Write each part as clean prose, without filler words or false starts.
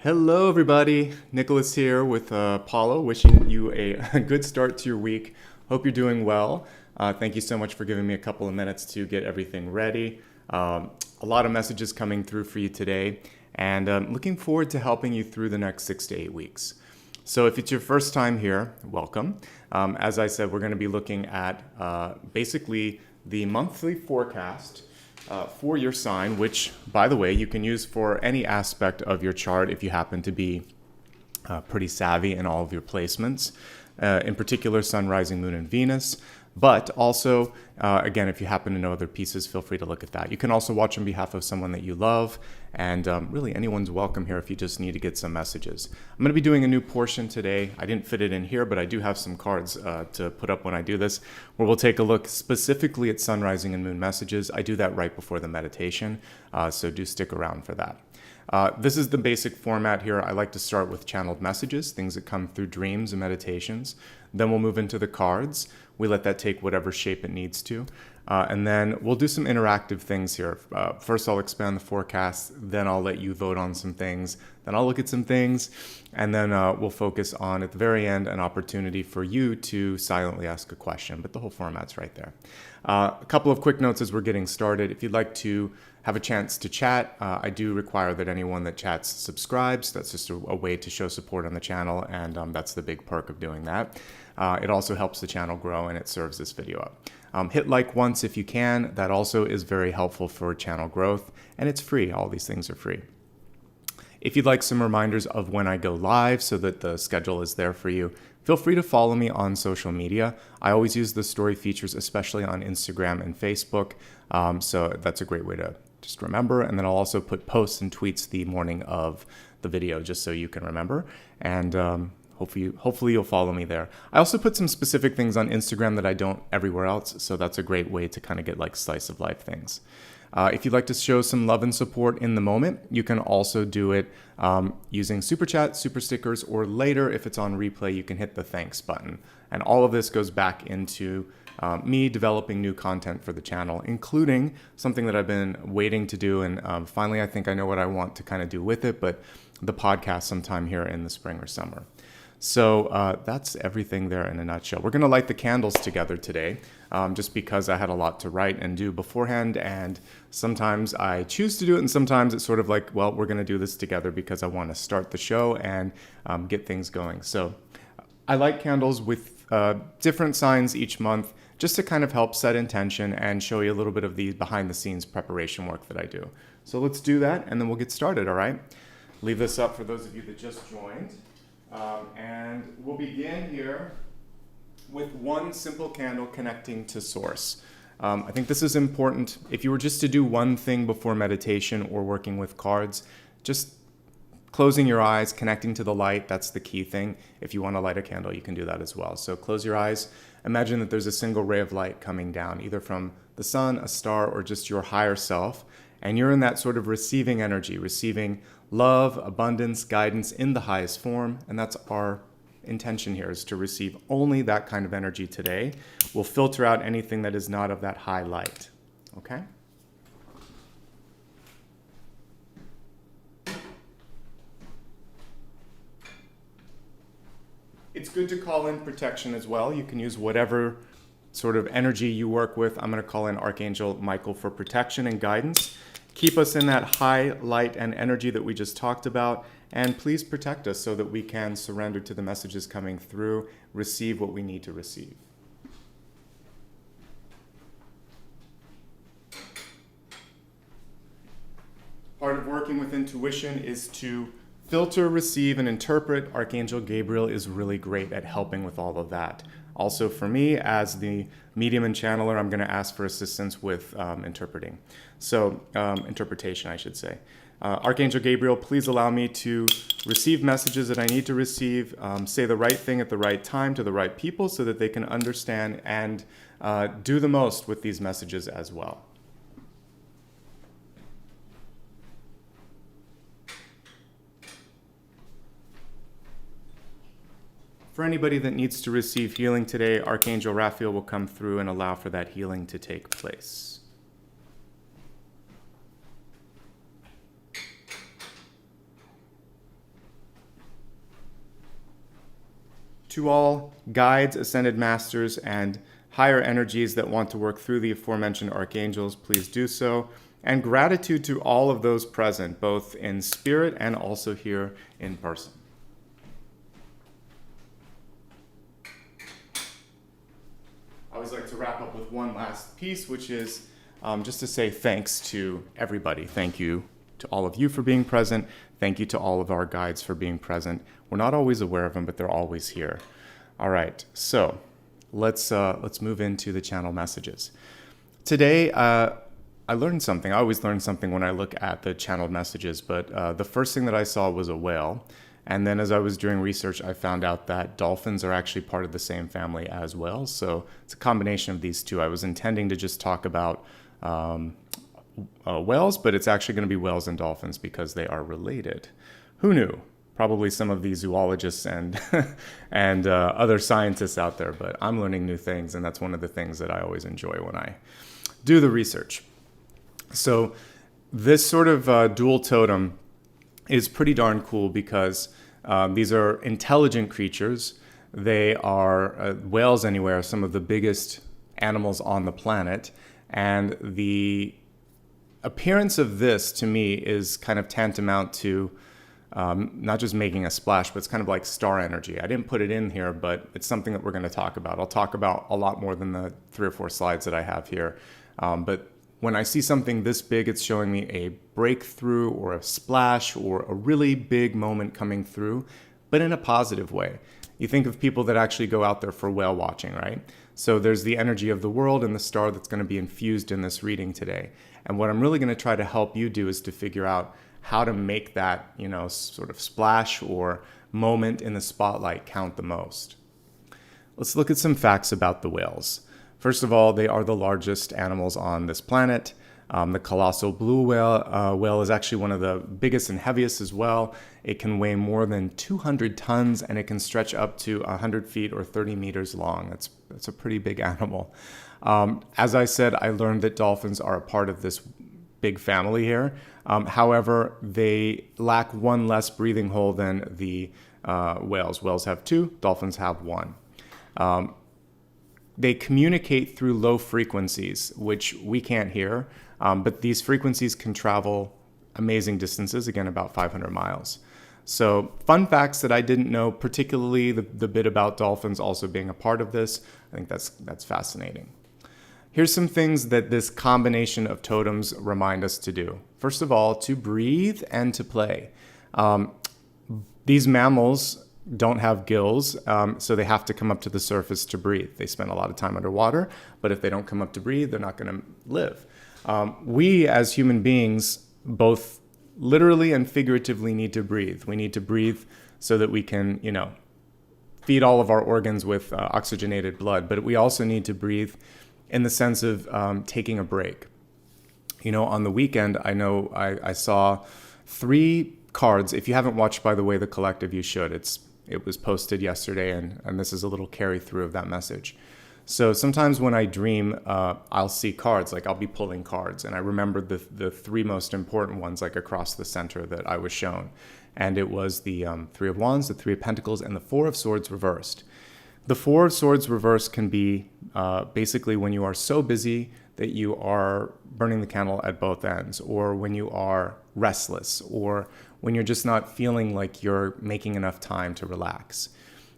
Hello, everybody. Nicholas here with Paulo, wishing you a good start to your week. Hope you're doing well. Thank you so much for giving me a couple of minutes to get everything ready. A lot of messages coming through for you today, and looking forward to helping you through the next 6 to 8 weeks. So if it's your first time here, welcome. As I said, we're going to be looking at basically the monthly forecast for your sign, which, by the way, you can use for any aspect of your chart if you happen to be pretty savvy in all of your placements, in particular Sun, Rising, Moon, and Venus. But also, again, if you happen to know other pieces, feel free to look at that. You can also watch on behalf of someone that you love, and really anyone's welcome here if you just need to get some messages. I'm going to be doing a new portion today. I didn't fit it in here, but I do have some cards to put up when I do this, where we'll take a look specifically at Sun, Rising, and Moon messages. I do that right before the meditation, so do stick around for that. This is the basic format here. I like to start with channeled messages, things that come through dreams and meditations. Then we'll move into the cards. We let that take whatever shape it needs to. And then we'll do some interactive things here. First, I'll expand the forecast. Then I'll let you vote on some things. Then I'll look at some things. And then we'll focus on, at the very end, an opportunity for you to silently ask a question. But the whole format's right there. A couple of quick notes as we're getting started. If you'd like to have a chance to chat, I do require that anyone that chats subscribes. That's just a way to show support on the channel, and that's the big perk of doing that. It also helps the channel grow, and it serves this video up. Hit like once if you can. That also is very helpful for channel growth, and it's free. All these things are free. If you'd like some reminders of when I go live so that the schedule is there for you, feel free to follow me on social media. I always use the story features, especially on Instagram and Facebook, so that's a great way to just remember. And then I'll also put posts and tweets the morning of the video just so you can remember. And hopefully you'll follow me there. I also put some specific things on Instagram that I don't everywhere else, so that's a great way to kind of get like slice of life things. If you'd like to show some love and support in the moment, you can also do it using SuperChats, SuperStickers, or later, if it's on replay, you can hit the thanks button. And all of this goes back into me developing new content for the channel, including something that I've been waiting to do. And finally, I think I know what I want to kind of do with it, but the podcast sometime here in the spring or summer. So that's everything there in a nutshell. We're going to light the candles together today, just because I had a lot to write and do beforehand. And sometimes I choose to do it, and sometimes it's sort of like, well, we're going to do this together because I want to start the show and get things going. So I light candles with different signs each month, just to kind of help set intention and show you a little bit of the behind the scenes preparation work that I do. So let's do that, and then we'll get started, all right? Leave this up for those of you that just joined. And we'll begin here with one simple candle connecting to source. I think this is important. If you were just to do one thing before meditation or working with cards, just closing your eyes, connecting to the light, that's the key thing. If you want to light a candle, you can do that as well. So close your eyes. Imagine that there's a single ray of light coming down, either from the sun, a star, or just your higher self. And you're in that sort of receiving energy, receiving love, abundance, guidance in the highest form. And that's our intention here, is to receive only that kind of energy today. We'll filter out anything that is not of that high light. Okay? It's good to call in protection as well. You can use whatever sort of energy you work with. I'm going to call in Archangel Michael for protection and guidance. Keep us in that high light and energy that we just talked about, and please protect us so that we can surrender to the messages coming through, receive what we need to receive. Part of working with intuition is to filter, receive, and interpret. Archangel Gabriel is really great at helping with all of that. Also for me, as the medium and channeler, I'm going to ask for assistance with interpretation, I should say. Archangel Gabriel, please allow me to receive messages that I need to receive, say the right thing at the right time to the right people so that they can understand and do the most with these messages as well. For anybody that needs to receive healing today, Archangel Raphael will come through and allow for that healing to take place. To all guides, ascended masters, and higher energies that want to work through the aforementioned archangels, please do so. And gratitude to all of those present, both in spirit and also here in person. I always like to wrap up with one last piece, which is just to say thanks to everybody. Thank you to all of you for being present. Thank you to all of our guides for being present. We're not always aware of them, but they're always here. All right, so let's move into the channel messages. Today, I learned something. I always learn something when I look at the channeled messages, but the first thing that I saw was a whale. And then as I was doing research, I found out that dolphins are actually part of the same family as well. So it's a combination of these two. I was intending to just talk about whales, but it's actually going to be whales and dolphins because they are related. Who knew? Probably some of the zoologists and and other scientists out there, but I'm learning new things, and that's one of the things that I always enjoy when I do the research. So this sort of dual totem is pretty darn cool because these are intelligent creatures. They are, whales anyway, are some of the biggest animals on the planet. And the appearance of this, to me, is kind of tantamount to not just making a splash, but it's kind of like star energy. I didn't put it in here, but it's something that we're going to talk about. I'll talk about a lot more than the 3 or 4 slides that I have here. But when I see something this big, it's showing me a breakthrough or a splash or a really big moment coming through, but in a positive way. You think of people that actually go out there for whale watching, right? So there's the energy of the world and the star that's going to be infused in this reading today. And what I'm really going to try to help you do is to figure out how to make that, sort of splash or moment in the spotlight count the most. Let's look at some facts about the whales. First of all, they are the largest animals on this planet. The colossal blue whale is actually one of the biggest and heaviest as well. It can weigh more than 200 tons, and it can stretch up to 100 feet or 30 meters long. That's a pretty big animal. As I said, I learned that dolphins are a part of this big family here. However, they lack one less breathing hole than the whales. Whales have 2, dolphins have 1. They communicate through low frequencies, which we can't hear, but these frequencies can travel amazing distances, again, about 500 miles. So fun facts that I didn't know, particularly the bit about dolphins also being a part of this. I think that's fascinating. Here's some things that this combination of totems remind us to do. First of all, to breathe and to play. These mammals don't have gills, so they have to come up to the surface to breathe. They spend a lot of time underwater, but if they don't come up to breathe, they're not going to live. We as human beings both literally and figuratively need to breathe. We need to breathe so that we can, feed all of our organs with oxygenated blood, but we also need to breathe in the sense of taking a break. On the weekend, I know I saw 3 cards. If you haven't watched, by the way, The Collective, you should. It was posted yesterday, and this is a little carry through of that message. So sometimes when I dream, I'll see cards, like I'll be pulling cards, and I remembered the 3 most important ones, like across the center that I was shown. And it was the 3 of Wands, the 3 of Pentacles, and the 4 of Swords reversed. The 4 of Swords reversed can be basically when you are so busy that you are burning the candle at both ends, or when you are restless, or when you're just not feeling like you're making enough time to relax.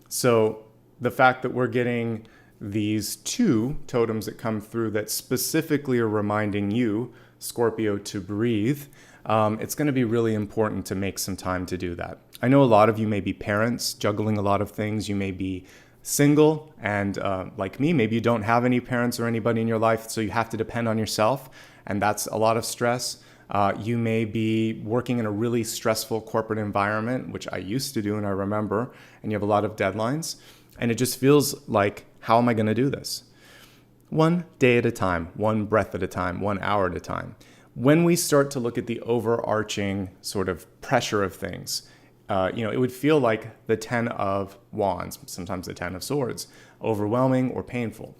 So the fact that we're getting these 2 totems that come through that specifically are reminding you, Scorpio, to breathe, it's going to be really important to make some time to do that. I know a lot of you may be parents, juggling a lot of things. You may be single, and like me, maybe you don't have any parents or anybody in your life, so you have to depend on yourself, and that's a lot of stress. You may be working in a really stressful corporate environment, which I used to do and I remember, and you have a lot of deadlines, and it just feels like, how am I going to do this? One day at a time, one breath at a time, 1 hour at a time. When we start to look at the overarching sort of pressure of things, it would feel like the 10 of Wands, sometimes the 10 of Swords, overwhelming or painful.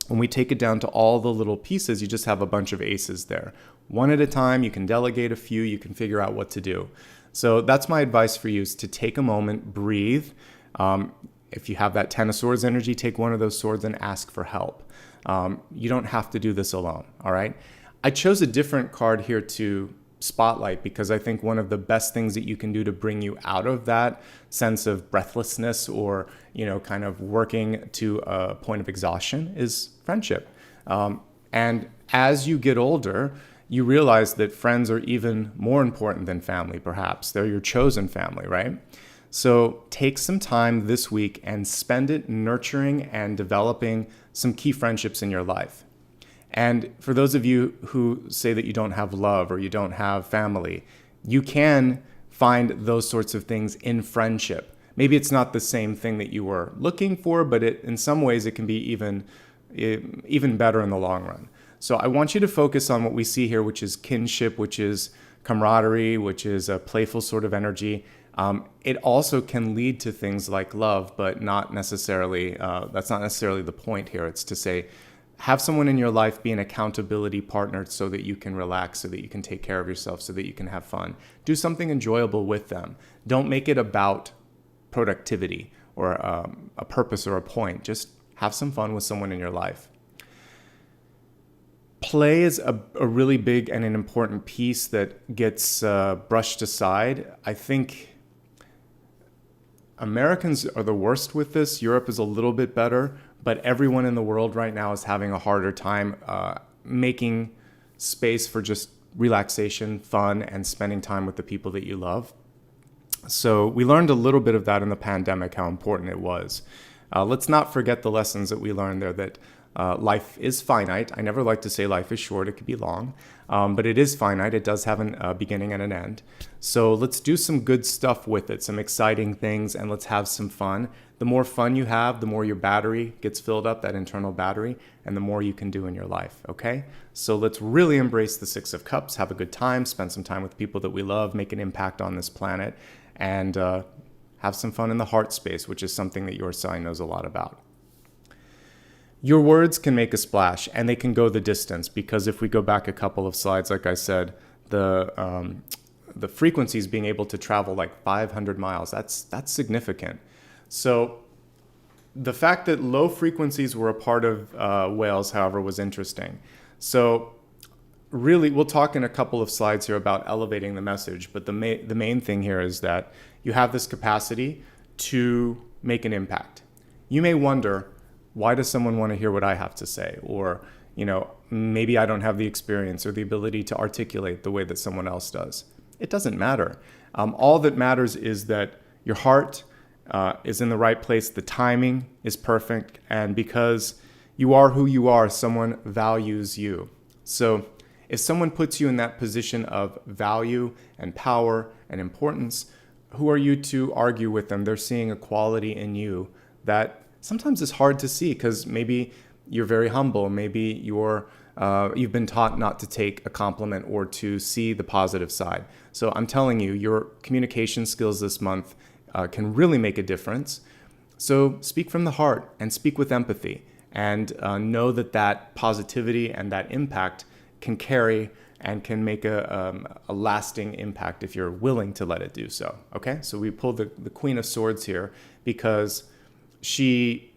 When we take it down to all the little pieces, you just have a bunch of aces there. One at a time, you can delegate a few, you can figure out what to do. So that's my advice for you, is to take a moment, breathe. If you have that Ten of Swords energy, take one of those swords and ask for help. You don't have to do this alone, all right? I chose a different card here to spotlight because I think one of the best things that you can do to bring you out of that sense of breathlessness or, kind of working to a point of exhaustion is friendship. And as you get older, you realize that friends are even more important than family, perhaps. They're your chosen family, right? So take some time this week and spend it nurturing and developing some key friendships in your life. And for those of you who say that you don't have love or you don't have family, you can find those sorts of things in friendship. Maybe it's not the same thing that you were looking for, but in some ways it can be even better in the long run. So I want you to focus on what we see here, which is kinship, which is camaraderie, which is a playful sort of energy. It also can lead to things like love, but not necessarily, that's not necessarily the point here. It's to say, have someone in your life be an accountability partner so that you can relax, so that you can take care of yourself, so that you can have fun. Do something enjoyable with them. Don't make it about productivity or a purpose or a point. Just have some fun with someone in your life. Play is a really big and an important piece that gets brushed aside. I think Americans are the worst with this. Europe is a little bit better, but everyone in the world right now is having a harder time making space for just relaxation, fun, and spending time with the people that you love. So we learned a little bit of that in the pandemic, how important it was. Let's not forget the lessons that we learned there, that life is finite. I never like to say life is short. It could be long, but it is finite. It does have a beginning and an end. So let's do some good stuff with it, some exciting things, and let's have some fun. The more fun you have, the more your battery gets filled up, that internal battery, and the more you can do in your life, okay? So let's really embrace the Six of Cups, have a good time, spend some time with people that we love, make an impact on this planet, and have some fun in the heart space, which is something that your sign knows a lot about. Your words can make a splash, and they can go the distance, because if we go back a couple of slides, like I said, the frequencies being able to travel like 500 miles, that's significant. So the fact that low frequencies were a part of whales, however, was interesting. So really, we'll talk in a couple of slides here about elevating the message, but the main thing here is that you have this capacity to make an impact. You may wonder, why does someone want to hear what I have to say? Or, maybe I don't have the experience or the ability to articulate the way that someone else does. It doesn't matter. All that matters is that your heart is in the right place, the timing is perfect, and because you are who you are, someone values you. So if someone puts you in that position of value and power and importance, who are you to argue with them? They're seeing a quality in you that sometimes is hard to see, because maybe you're very humble, maybe you've been taught not to take a compliment or to see the positive side. So I'm telling you, your communication skills this month can really make a difference. So speak from the heart and speak with empathy, and know that positivity and that impact can carry and can make a lasting impact if you're willing to let it do so. Okay, so we pulled the Queen of Swords here because she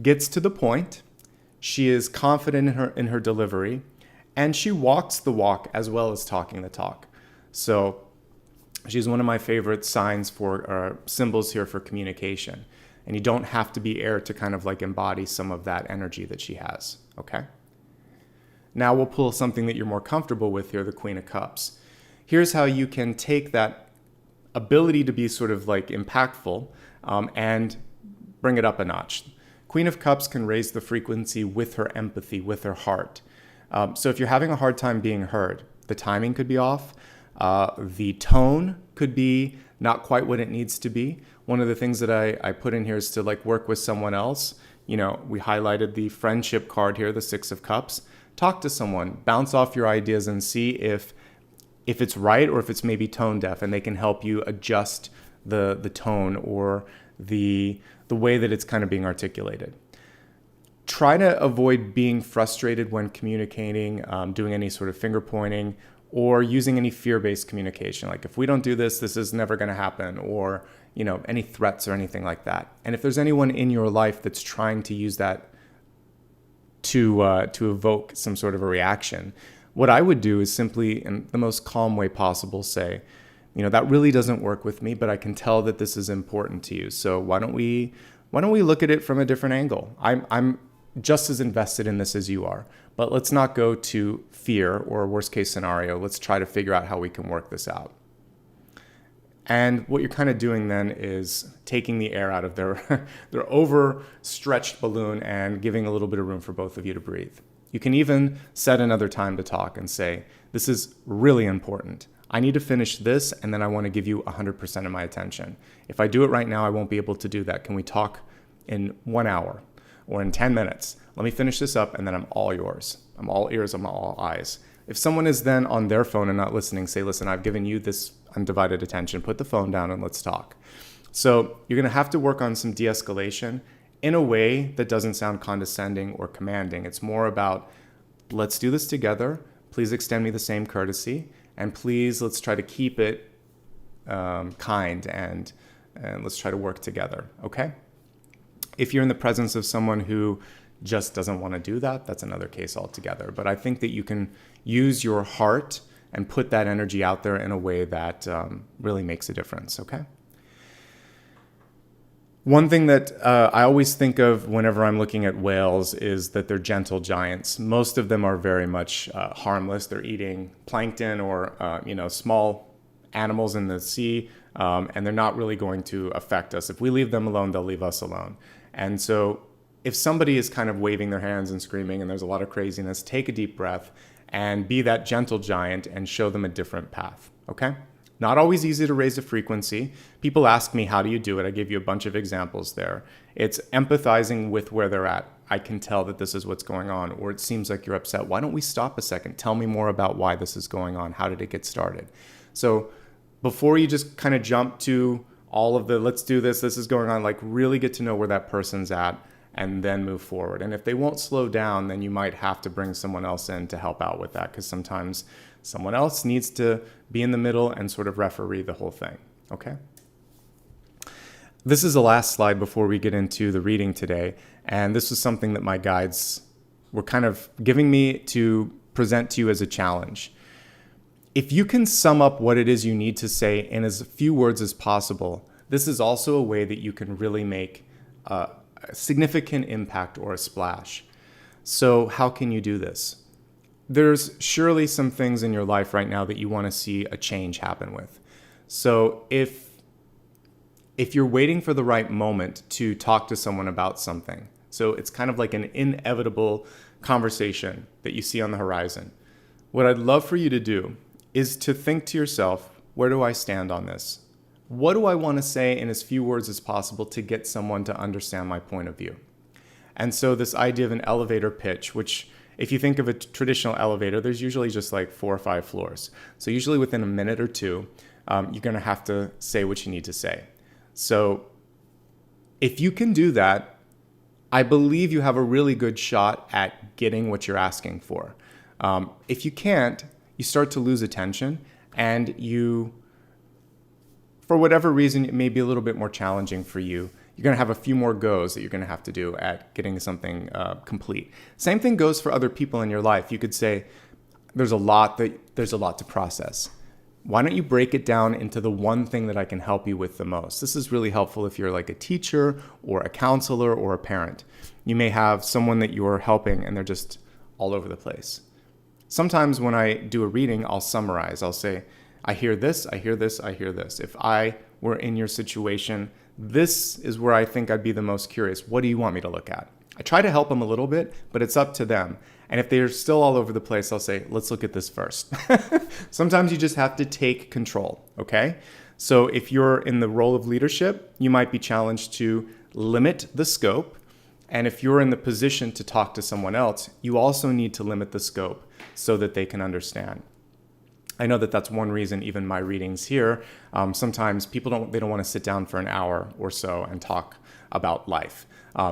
gets to the point, she is confident in her delivery, and she walks the walk as well as talking the talk. So she's one of my favorite signs for symbols here for communication. And you don't have to be air to kind of like embody some of that energy that she has, okay? Now we'll pull something that you're more comfortable with here, the Queen of Cups. Here's how you can take that ability to be sort of like impactful and bring it up a notch. Queen of Cups can raise the frequency with her empathy, with her heart. So if you're having a hard time being heard, the timing could be off. The tone could be not quite what it needs to be. One of the things that I put in here is to like work with someone else. We highlighted the friendship card here, the Six of Cups. Talk to someone, bounce off your ideas and see if it's right or if it's maybe tone deaf, and they can help you adjust the tone or the way that it's kind of being articulated. Try to avoid being frustrated when communicating, doing any sort of finger pointing, or using any fear-based communication. Like, if we don't do this, this is never going to happen. Or, any threats or anything like that. And if there's anyone in your life that's trying to use that to evoke some sort of a reaction, what I would do is simply, in the most calm way possible, say, that really doesn't work with me, but I can tell that this is important to you. So why don't we look at it from a different angle? I'm just as invested in this as you are, but let's not go to fear or worst case scenario. Let's try to figure out how we can work this out. And what you're kind of doing then is taking the air out of their overstretched balloon and giving a little bit of room for both of you to breathe. You can even set another time to talk and say, this is really important. I need to finish this, and then I want to give you 100% of my attention. If I do it right now, I won't be able to do that. Can we talk in 1 hour or in 10 minutes? Let me finish this up, and then I'm all yours. I'm all ears, I'm all eyes. If someone is then on their phone and not listening, say, listen, I've given you this undivided attention. Put the phone down and let's talk. So you're going to have to work on some de-escalation in a way that doesn't sound condescending or commanding. It's more about, let's do this together. Please extend me the same courtesy. And please, let's try to keep it kind and let's try to work together, okay? If you're in the presence of someone who just doesn't want to do that, that's another case altogether. But I think that you can use your heart and put that energy out there in a way that really makes a difference, okay? One thing that I always think of whenever I'm looking at whales is that they're gentle giants. Most of them are very much harmless. They're eating plankton or small animals in the sea, and they're not really going to affect us. If we leave them alone, they'll leave us alone. And so if somebody is kind of waving their hands and screaming and there's a lot of craziness, take a deep breath and be that gentle giant and show them a different path, okay? Not always easy to raise the frequency. People ask me, how do you do it? I gave you a bunch of examples there. It's empathizing with where they're at. I can tell that this is what's going on, or it seems like you're upset. Why don't we stop a second? Tell me more about why this is going on. How did it get started? So before you just kind of jump to all of the, let's do this is going on, like really get to know where that person's at and then move forward. And if they won't slow down, then you might have to bring someone else in to help out with that, because sometimes someone else needs to be in the middle and sort of referee the whole thing, okay? This is the last slide before we get into the reading today, and this was something that my guides were kind of giving me to present to you as a challenge. If you can sum up what it is you need to say in as few words as possible, this is also a way that you can really make a significant impact or a splash. So how can you do this? There's surely some things in your life right now that you want to see a change happen with. So if you're waiting for the right moment to talk to someone about something, so it's kind of like an inevitable conversation that you see on the horizon, what I'd love for you to do is to think to yourself, where do I stand on this? What do I want to say in as few words as possible to get someone to understand my point of view? And so this idea of an elevator pitch, which if you think of a traditional elevator, there's usually just like 4 or 5 floors. So usually within a minute or two, you're going to have to say what you need to say. So if you can do that, I believe you have a really good shot at getting what you're asking for. If you can't, you start to lose attention, and you, for whatever reason, it may be a little bit more challenging for you. You're going to have a few more goes that you're going to have to do at getting something complete. Same thing goes for other people in your life. You could say, there's a lot to process. Why don't you break it down into the one thing that I can help you with the most? This is really helpful if you're like a teacher or a counselor or a parent. You may have someone that you're helping and they're just all over the place. Sometimes when I do a reading, I'll summarize. I'll say, I hear this, I hear this, I hear this. If I were in your situation, this is where I think I'd be the most curious. What do you want me to look at? I try to help them a little bit, but it's up to them. And if they're still all over the place, I'll say, let's look at this first. Sometimes you just have to take control, okay? So if you're in the role of leadership, you might be challenged to limit the scope. And if you're in the position to talk to someone else, you also need to limit the scope so that they can understand. I know that that's one reason even my readings here, sometimes people don't want to sit down for an hour or so and talk about life.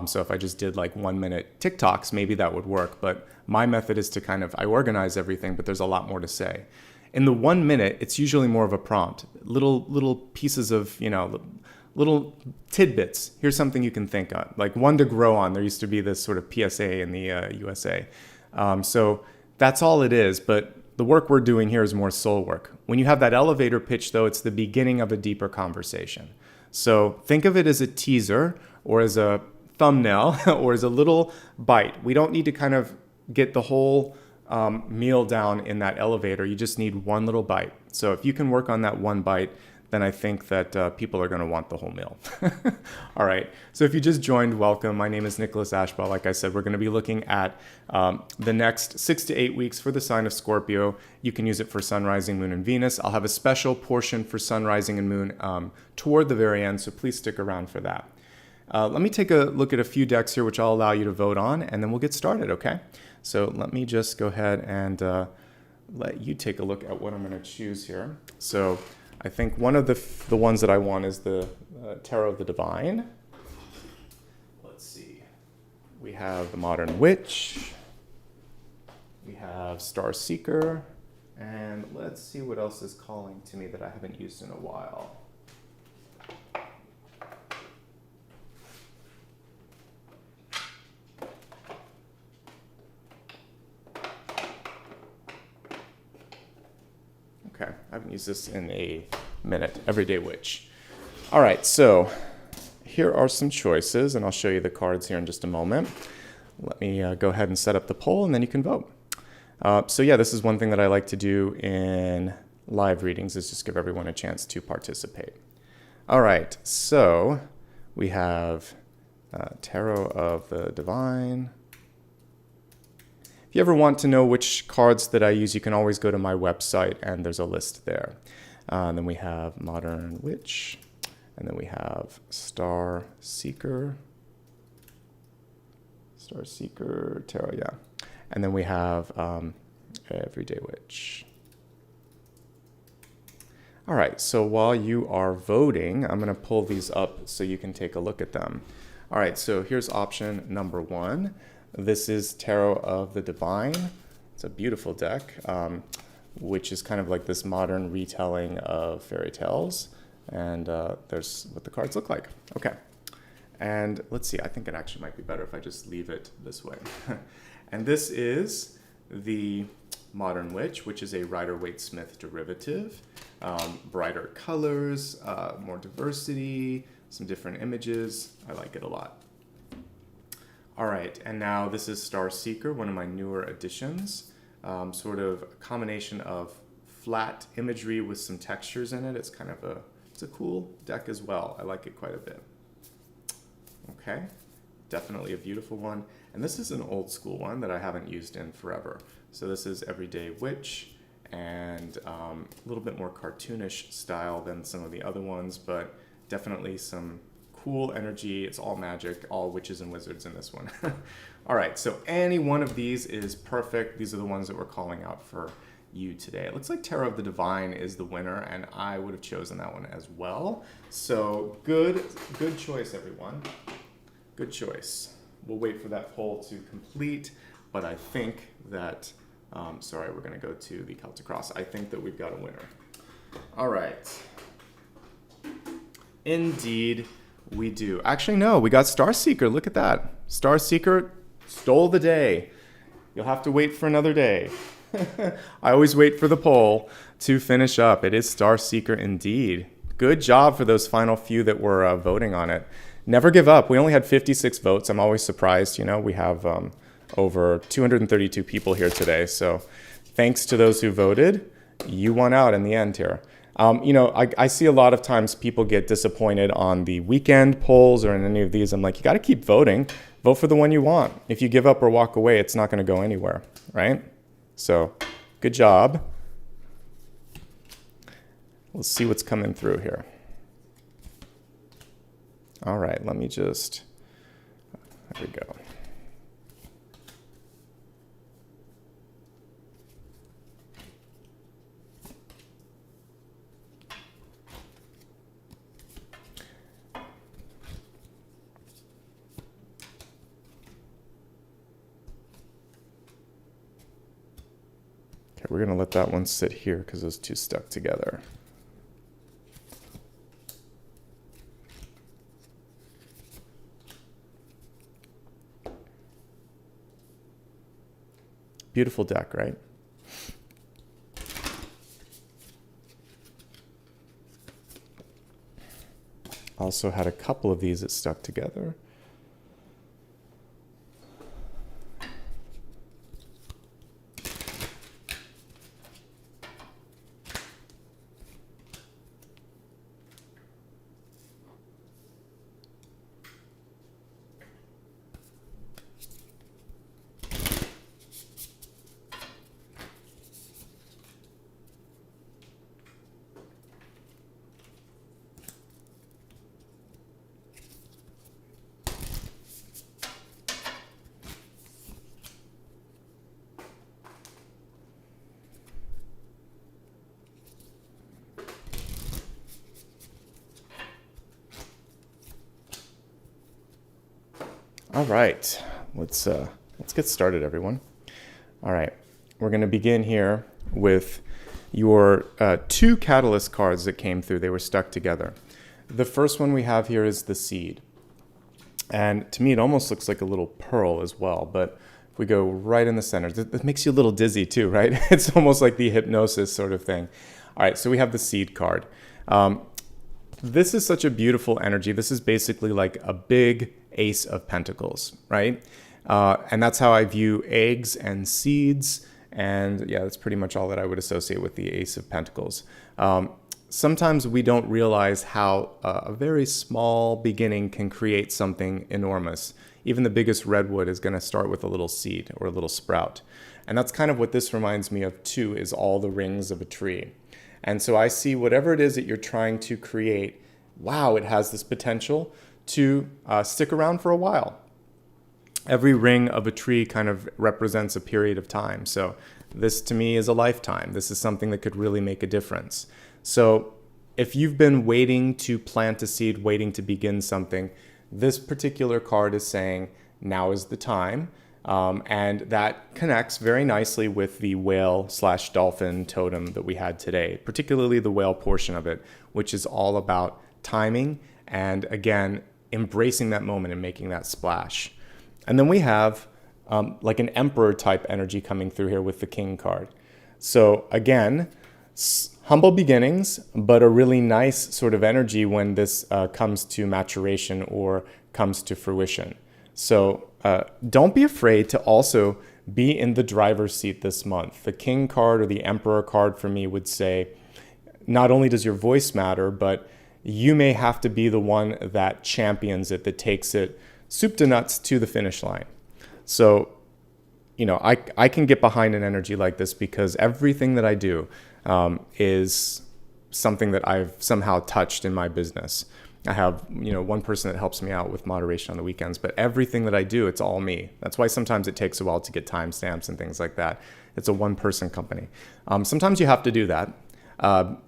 So if I just did like 1 minute TikToks, maybe that would work. But my method is to I organize everything, but there's a lot more to say. In the 1 minute, it's usually more of a prompt, little pieces of, little tidbits. Here's something you can think on, like one to grow on. There used to be this sort of PSA in the USA. So that's all it is, but the work we're doing here is more soul work. When you have that elevator pitch, though, it's the beginning of a deeper conversation. So think of it as a teaser or as a thumbnail or as a little bite. We don't need to kind of get the whole meal down in that elevator. You just need one little bite. So if you can work on that one bite, then I think that people are going to want the whole meal. All right. So if you just joined, welcome. My name is Nicholas Ashbaugh. Like I said, we're going to be looking at the next 6 to 8 weeks for the sign of Scorpio. You can use it for sun, rising, moon, and Venus. I'll have a special portion for sun, rising, and moon toward the very end, so please stick around for that. Let me take a look at a few decks here, which I'll allow you to vote on, and then we'll get started, okay? So let me just go ahead and let you take a look at what I'm going to choose here. So I think one of the ones that I want is the Tarot of the Divine. Let's see. We have the Modern Witch. We have Star Seeker. And let's see what else is calling to me that I haven't used in a while. Okay, I haven't used this in a minute. Everyday Witch. All right, so here are some choices, and I'll show you the cards here in just a moment. Let me go ahead and set up the poll, and then you can vote. So yeah, this is one thing that I like to do in live readings, is just give everyone a chance to participate. All right, so we have Tarot of the Divine. If you ever want to know which cards that I use, you can always go to my website, and there's a list there. And then we have Modern Witch, and then we have Star Seeker, Tarot, yeah. And then we have Everyday Witch. All right, so while you are voting, I'm going to pull these up so you can take a look at them. All right, so here's option number 1. This is Tarot of the Divine. It's a beautiful deck, which is kind of like this modern retelling of fairy tales. And there's what the cards look like. Okay. And let's see, I think it actually might be better if I just leave it this way. And this is the Modern Witch, which is a Rider-Waite-Smith derivative. Brighter colors, more diversity, some different images. I like it a lot. All right, and now this is Star Seeker, one of my newer additions. Sort of a combination of flat imagery with some textures in it. It's kind of it's a cool deck as well. I like it quite a bit. Okay, definitely a beautiful one. And this is an old school one that I haven't used in forever. So this is Everyday Witch, and a little bit more cartoonish style than some of the other ones, but definitely some cool energy. It's all magic, all witches and wizards in this one. All right, so any one of these is perfect. These are the ones that we're calling out for you today. It looks like Tarot of the Divine is the winner, and I would have chosen that one as well. So good choice, everyone. Good choice. We'll wait for that poll to complete, but I think that, sorry, we're going to go to the Celtic Cross. I think that we've got a winner. All right. Indeed, we do. Actually, no, we got Star Seeker. Look at that. Star Seeker stole the day. You'll have to wait for another day. I always wait for the poll to finish up. It is Star Seeker indeed. Good job for those final few that were voting on it. Never give up. We only had 56 votes. I'm always surprised. You know, we have over 232 people here today. So thanks to those who voted. You won out in the end here. You know, I see a lot of times people get disappointed on the weekend polls or in any of these. I'm like, you got to keep voting. Vote for the one you want. If you give up or walk away, it's not going to go anywhere, right? So good job. Let's see what's coming through here. All right, let me just, there we go. Okay, we're going to let that one sit here because those two stuck together. Beautiful deck, right? Also had a couple of these that stuck together. All right, let's get started, everyone. All right, we're going to begin here with your 2 catalyst cards that came through. They were stuck together. The first one we have here is the seed. And to me, it almost looks like a little pearl as well. But if we go right in the center, that makes you a little dizzy too, right? It's almost like the hypnosis sort of thing. All right, so we have the seed card. This is such a beautiful energy. This is basically like a big Ace of Pentacles, right? And that's how I view eggs and seeds. And yeah, that's pretty much all that I would associate with the Ace of Pentacles. Sometimes we don't realize how a very small beginning can create something enormous. Even the biggest redwood is going to start with a little seed or a little sprout. And that's kind of what this reminds me of too, is all the rings of a tree. And so I see whatever it is that you're trying to create, wow, it has this potential to stick around for a while. Every ring of a tree kind of represents a period of time. So this to me is a lifetime. This is something that could really make a difference. So if you've been waiting to plant a seed, waiting to begin something, this particular card is saying now is the time. And that connects very nicely with the whale/dolphin totem that we had today, particularly the whale portion of it, which is all about timing and, again, embracing that moment and making that splash. And then we have like an emperor type energy coming through here with the king card. So again, humble beginnings, but a really nice sort of energy when this comes to maturation or comes to fruition. So don't be afraid to also be in the driver's seat this month. The king card or the emperor card for me would say, not only does your voice matter, but you may have to be the one that champions it, that takes it soup to nuts to the finish line. So, you know, I can get behind an energy like this because everything that I do is something that I've somehow touched in my business. I have, you know, one person that helps me out with moderation on the weekends, but everything that I do, it's all me. That's why sometimes it takes a while to get timestamps and things like that. It's a one-person company. Sometimes you have to do that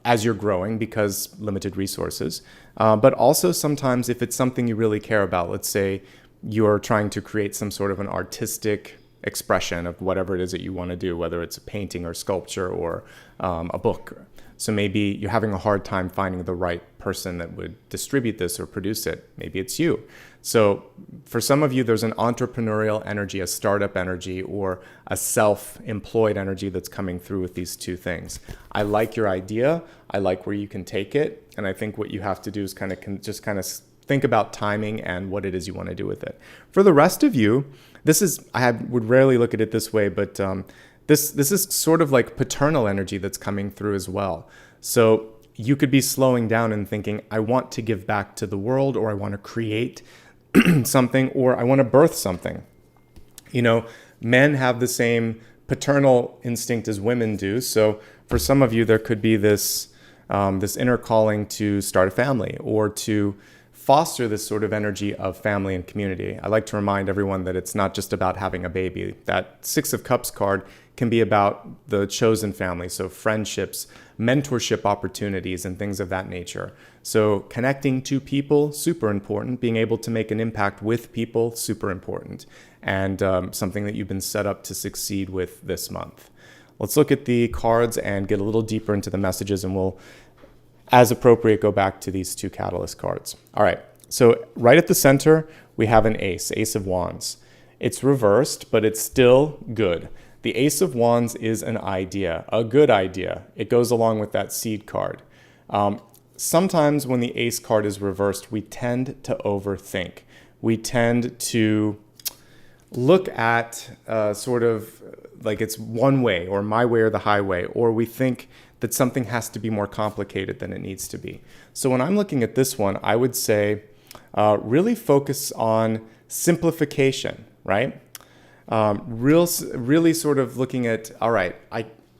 as you're growing because limited resources. But also sometimes if it's something you really care about, let's say you're trying to create some sort of an artistic expression of whatever it is that you want to do, whether it's a painting or sculpture or a book. So maybe you're having a hard time finding the right person that would distribute this or produce it. Maybe it's you. So for some of you, there's an entrepreneurial energy, a startup energy, or a self-employed energy that's coming through with these two things. I like your idea. I like where you can take it. And I think what you have to do is kind of think about timing and what it is you want to do with it. For the rest of you, I would rarely look at it this way, but this is sort of like paternal energy that's coming through as well. So you could be slowing down and thinking, I want to give back to the world, or I want to create something, or I want to birth something. You know, men have the same paternal instinct as women do. So for some of you, there could be this inner calling to start a family or to foster this sort of energy of family and community. I like to remind everyone that it's not just about having a baby. That Six of Cups card can be about the chosen family, so friendships, mentorship opportunities, and things of that nature. So connecting to people, super important. Being able to make an impact with people, super important. And something that you've been set up to succeed with this month. Let's look at the cards and get a little deeper into the messages, and we'll, as appropriate, go back to these two catalyst cards. All right, so right at the center, we have an ace of wands. It's reversed, but it's still good. The Ace of Wands is an idea, a good idea. It goes along with that seed card. Sometimes when the Ace card is reversed, we tend to overthink. We tend to look at sort of like it's one way, or my way or the highway, or we think that something has to be more complicated than it needs to be. So when I'm looking at this one, I would say really focus on simplification, right? Really sort of looking at, all right,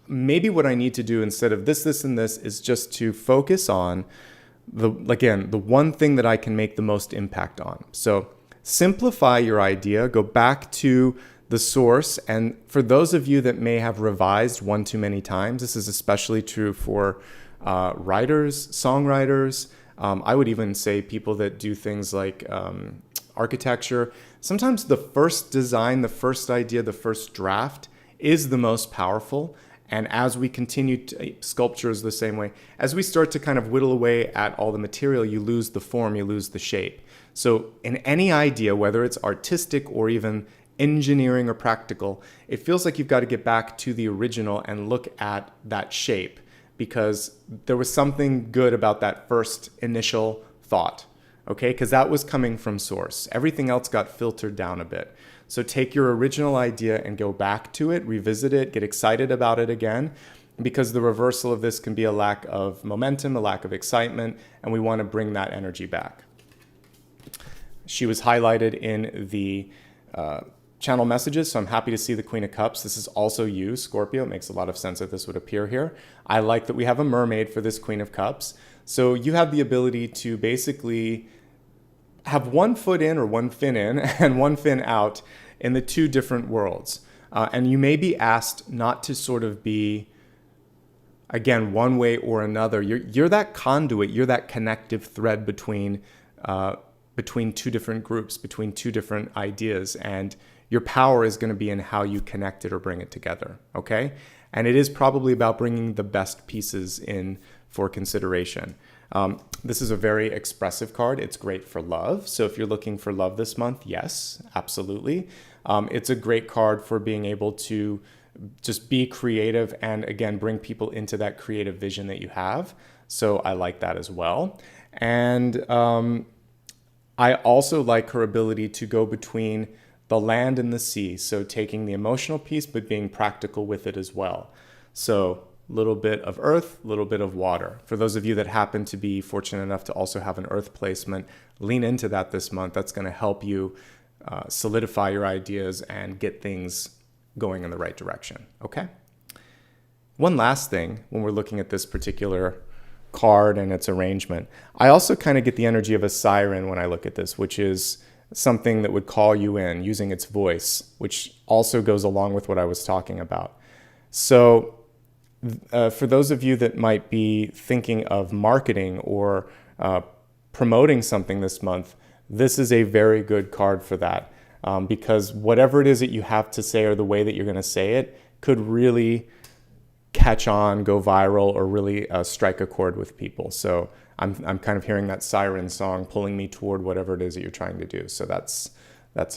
maybe what I need to do instead of this, and this is just to focus on the one thing that I can make the most impact on. So simplify your idea, go back to the source. And for those of you that may have revised one too many times, this is especially true for writers, songwriters. I would even say people that do things like architecture. Sometimes the first design, the first idea, the first draft is the most powerful. And as we continue to, sculpture is the same way. As we start to kind of whittle away at all the material, you lose the form, you lose the shape. So in any idea, whether it's artistic or even engineering or practical, it feels like you've got to get back to the original and look at that shape, because there was something good about that first initial thought, okay? Because that was coming from source. Everything else got filtered down a bit. So take your original idea and go back to it, revisit it, get excited about it again, because the reversal of this can be a lack of momentum, a lack of excitement, and we want to bring that energy back. She was highlighted in the channel messages, so I'm happy to see the Queen of Cups. This is also you, Scorpio. It makes a lot of sense that this would appear here. I like that we have a mermaid for this Queen of Cups. So you have the ability to basically have one foot in or one fin in and one fin out in the two different worlds. And you may be asked not to sort of be, again, one way or another. You're that conduit, you're that connective thread between two different groups, between two different ideas. And your power is going to be in how you connect it or bring it together, okay? And it is probably about bringing the best pieces in for consideration. This is a very expressive card. It's great for love. So if you're looking for love this month, yes, absolutely. It's a great card for being able to just be creative and, again, bring people into that creative vision that you have. So I like that as well. And I also like her ability to go between the land and the sea. So taking the emotional piece, but being practical with it as well. So a little bit of earth, a little bit of water. For those of you that happen to be fortunate enough to also have an earth placement, lean into that this month. That's going to help you solidify your ideas and get things going in the right direction, okay? One last thing when we're looking at this particular card and its arrangement, I also kind of get the energy of a siren when I look at this, which is something that would call you in using its voice, which also goes along with what I was talking about. So for those of you that might be thinking of marketing or promoting something this month, this is a very good card for that, because whatever it is that you have to say or the way that you're going to say it could really catch on, go viral, or really strike a chord with people. So I'm kind of hearing that siren song pulling me toward whatever it is that you're trying to do. So that's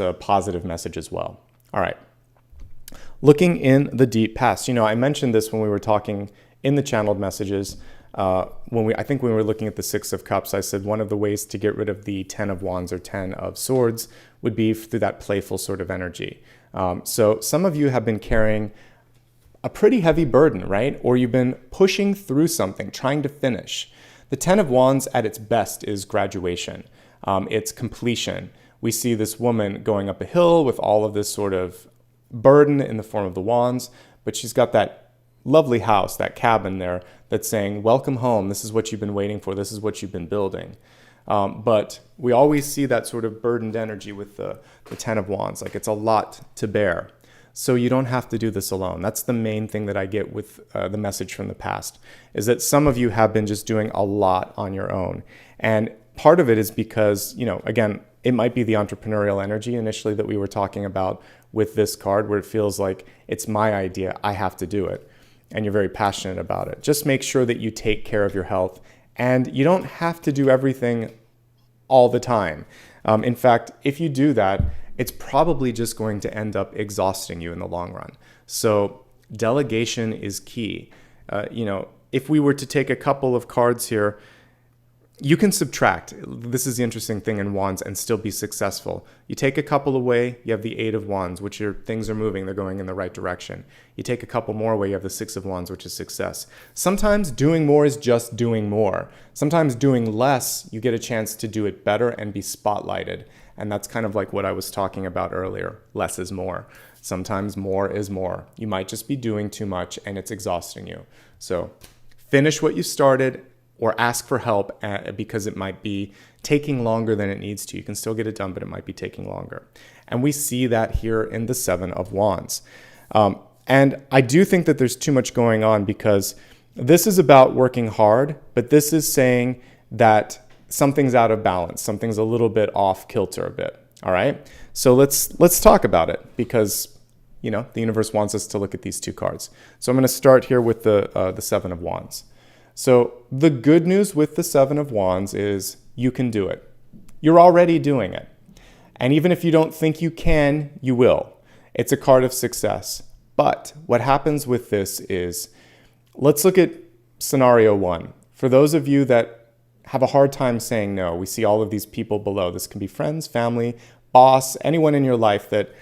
a positive message as well. All right. Looking in the deep past. You know, I mentioned this when we were talking in the channeled messages. I think when we were looking at the Six of Cups, I said one of the ways to get rid of the 10 of Wands or 10 of Swords would be through that playful sort of energy. So some of you have been carrying a pretty heavy burden, right? Or you've been pushing through something, trying to finish. The 10 of Wands at its best is graduation. It's completion. We see this woman going up a hill with all of this sort of burden in the form of the wands, but she's got that lovely house, that cabin there that's saying, welcome home. This is what you've been waiting for. This is what you've been building. But we always see that sort of burdened energy with the 10 of Wands. Like it's a lot to bear. So you don't have to do this alone. That's the main thing that I get with the message from the past, is that some of you have been just doing a lot on your own. And part of it is because, you know, again, it might be the entrepreneurial energy initially that we were talking about with this card, where it feels like it's my idea, I have to do it. And you're very passionate about it. Just make sure that you take care of your health. And you don't have to do everything all the time. In fact, if you do that, it's probably just going to end up exhausting you in the long run. So delegation is key. If we were to take a couple of cards here, you can subtract. This is the interesting thing in Wands and still be successful. You take a couple away, you have the Eight of Wands, which things are moving, they're going in the right direction. You take a couple more away, you have the Six of Wands, which is success. Sometimes doing more is just doing more. Sometimes doing less, you get a chance to do it better and be spotlighted. And that's kind of like what I was talking about earlier. Less is more. Sometimes more is more. You might just be doing too much and it's exhausting you. So finish what you started, or ask for help because it might be taking longer than it needs to. You can still get it done, but it might be taking longer. And we see that here in the Seven of Wands. And I do think that there's too much going on because this is about working hard, but this is saying that something's out of balance. Something's a little bit off kilter a bit. All right. So let's talk about it because, the universe wants us to look at these two cards. So I'm going to start here with the Seven of Wands. So the good news with the Seven of Wands is you can do it. You're already doing it. And even if you don't think you can, you will. It's a card of success. But what happens with this is, let's look at scenario one. For those of you that have a hard time saying no, we see all of these people below. This can be friends, family, boss, anyone in your life that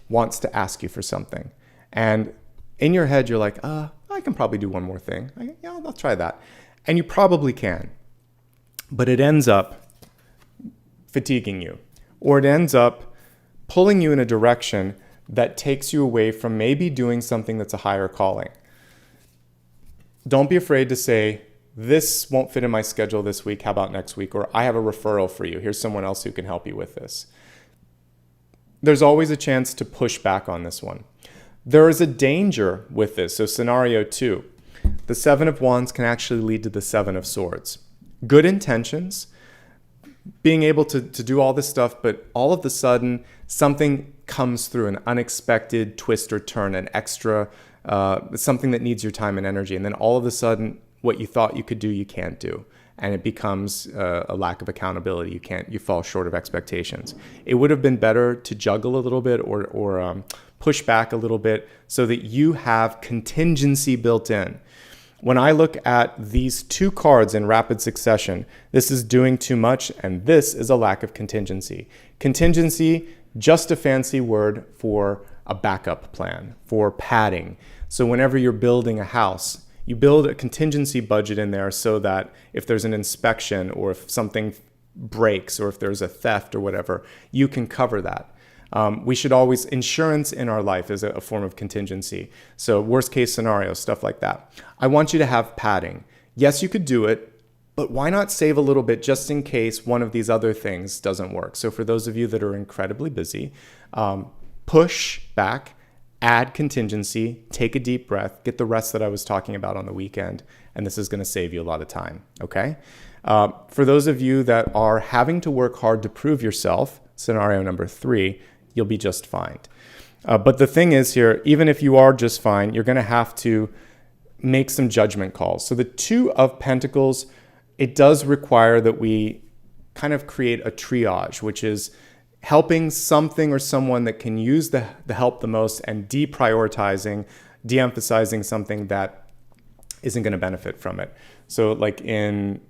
wants to ask you for something. And in your head, you're like, I can probably do one more thing. I'll try that. And you probably can. But it ends up fatiguing you. Or it ends up pulling you in a direction that takes you away from maybe doing something that's a higher calling. Don't be afraid to say, this won't fit in my schedule this week. How about next week? Or I have a referral for you. Here's someone else who can help you with this. There's always a chance to push back on this one. There is a danger with this. So scenario two, the Seven of Wands can actually lead to the Seven of Swords. Good intentions, being able to do all this stuff, but all of a sudden something comes through, an unexpected twist or turn, an extra, something that needs your time and energy. And then all of a sudden what you thought you could do, you can't do. And it becomes a lack of accountability. You fall short of expectations. It would have been better to juggle a little bit or push back a little bit so that you have contingency built in. When I look at these two cards in rapid succession, this is doing too much and this is a lack of contingency. Contingency, just a fancy word for a backup plan, for padding. So whenever you're building a house, you build a contingency budget in there so that if there's an inspection or if something breaks or if there's a theft or whatever, you can cover that. We should always, insurance in our life is a form of contingency. So worst case scenario, stuff like that. I want you to have padding. Yes, you could do it, but why not save a little bit just in case one of these other things doesn't work? So for those of you that are incredibly busy, push back, add contingency, take a deep breath, get the rest that I was talking about on the weekend, and this is going to save you a lot of time, okay? For those of you that are having to work hard to prove yourself, scenario number 3, you'll be just fine. But the thing is here, even if you are just fine, you're going to have to make some judgment calls. So the Two of Pentacles, it does require that we kind of create a triage, which is helping something or someone that can use the help the most and de-emphasizing something that isn't going to benefit from it. So like in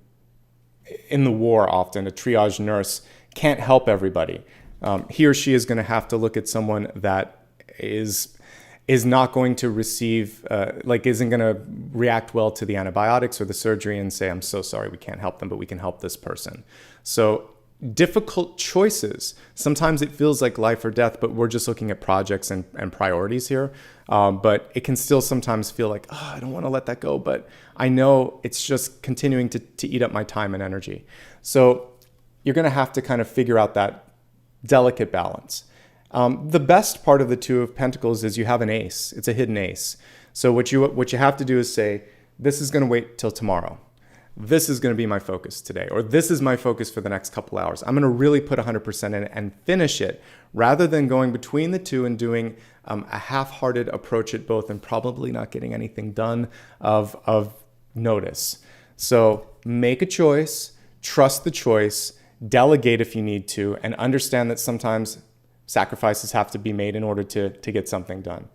the war, often a triage nurse can't help everybody. He or she is going to have to look at someone that is not going to receive, isn't going to react well to the antibiotics or the surgery and say, I'm so sorry, we can't help them, but we can help this person. So difficult choices. Sometimes it feels like life or death, but we're just looking at projects and priorities here. But it can still sometimes feel like, I don't want to let that go, but I know it's just continuing to eat up my time and energy. So you're going to have to kind of figure out that delicate balance. The best part of the Two of Pentacles is you have an ace. It's a hidden ace. So what you have to do is say, this is going to wait till tomorrow. This is going to be my focus today, or this is my focus for the next couple hours. I'm going to really put 100% in it and finish it rather than going between the two and doing a half-hearted approach at both and probably not getting anything done of notice. So make a choice, trust the choice, delegate if you need to, and understand that sometimes sacrifices have to be made in order to get something done.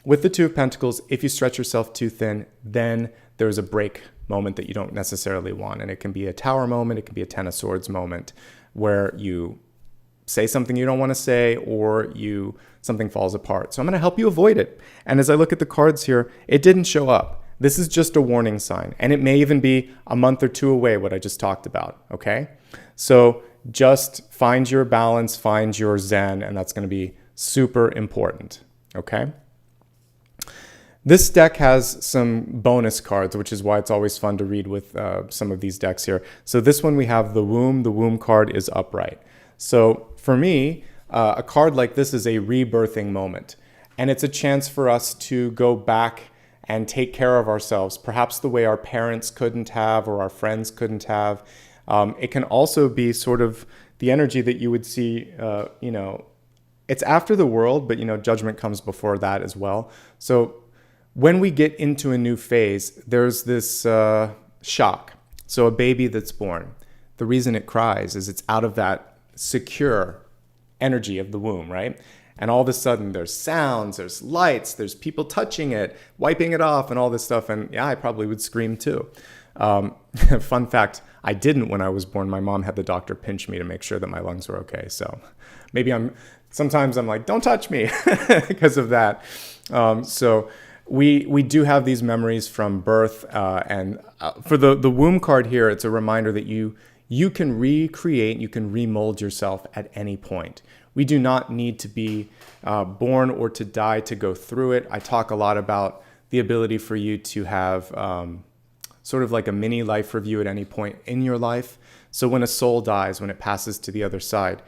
with the Two of Pentacles, if you stretch yourself too thin, then there's a break moment that you don't necessarily want. And it can be a Tower moment, it can be a Ten of Swords moment, where you say something you don't want to say, or something falls apart. So I'm going to help you avoid it. And as I look at the cards here, it didn't show up. This is just a warning sign. And it may even be a month or two away, what I just talked about, okay? So just find your balance, find your zen, and that's going to be super important, okay? This deck has some bonus cards, which is why it's always fun to read with some of these decks here. So this one we have the womb. The womb card is upright. So for me, a card like this is a rebirthing moment. And it's a chance for us to go back and take care of ourselves, perhaps the way our parents couldn't have or our friends couldn't have. It can also be sort of the energy that you would see, it's after the world, but, judgment comes before that as well. So when we get into a new phase, there's this shock. So a baby that's born, the reason it cries is it's out of that secure energy of the womb, right? And all of a sudden there's sounds, there's lights, there's people touching it, wiping it off and all this stuff. And yeah, I probably would scream too. Fun fact, I didn't when I was born. My mom had the doctor pinch me to make sure that my lungs were okay. So maybe sometimes I'm like, don't touch me because of that. So we do have these memories from birth. And for the womb card here, it's a reminder that you can recreate, you can remold yourself at any point. We do not need to be born or to die to go through it. I talk a lot about the ability for you to have sort of like a mini life review at any point in your life. So when a soul dies, when it passes to the other side,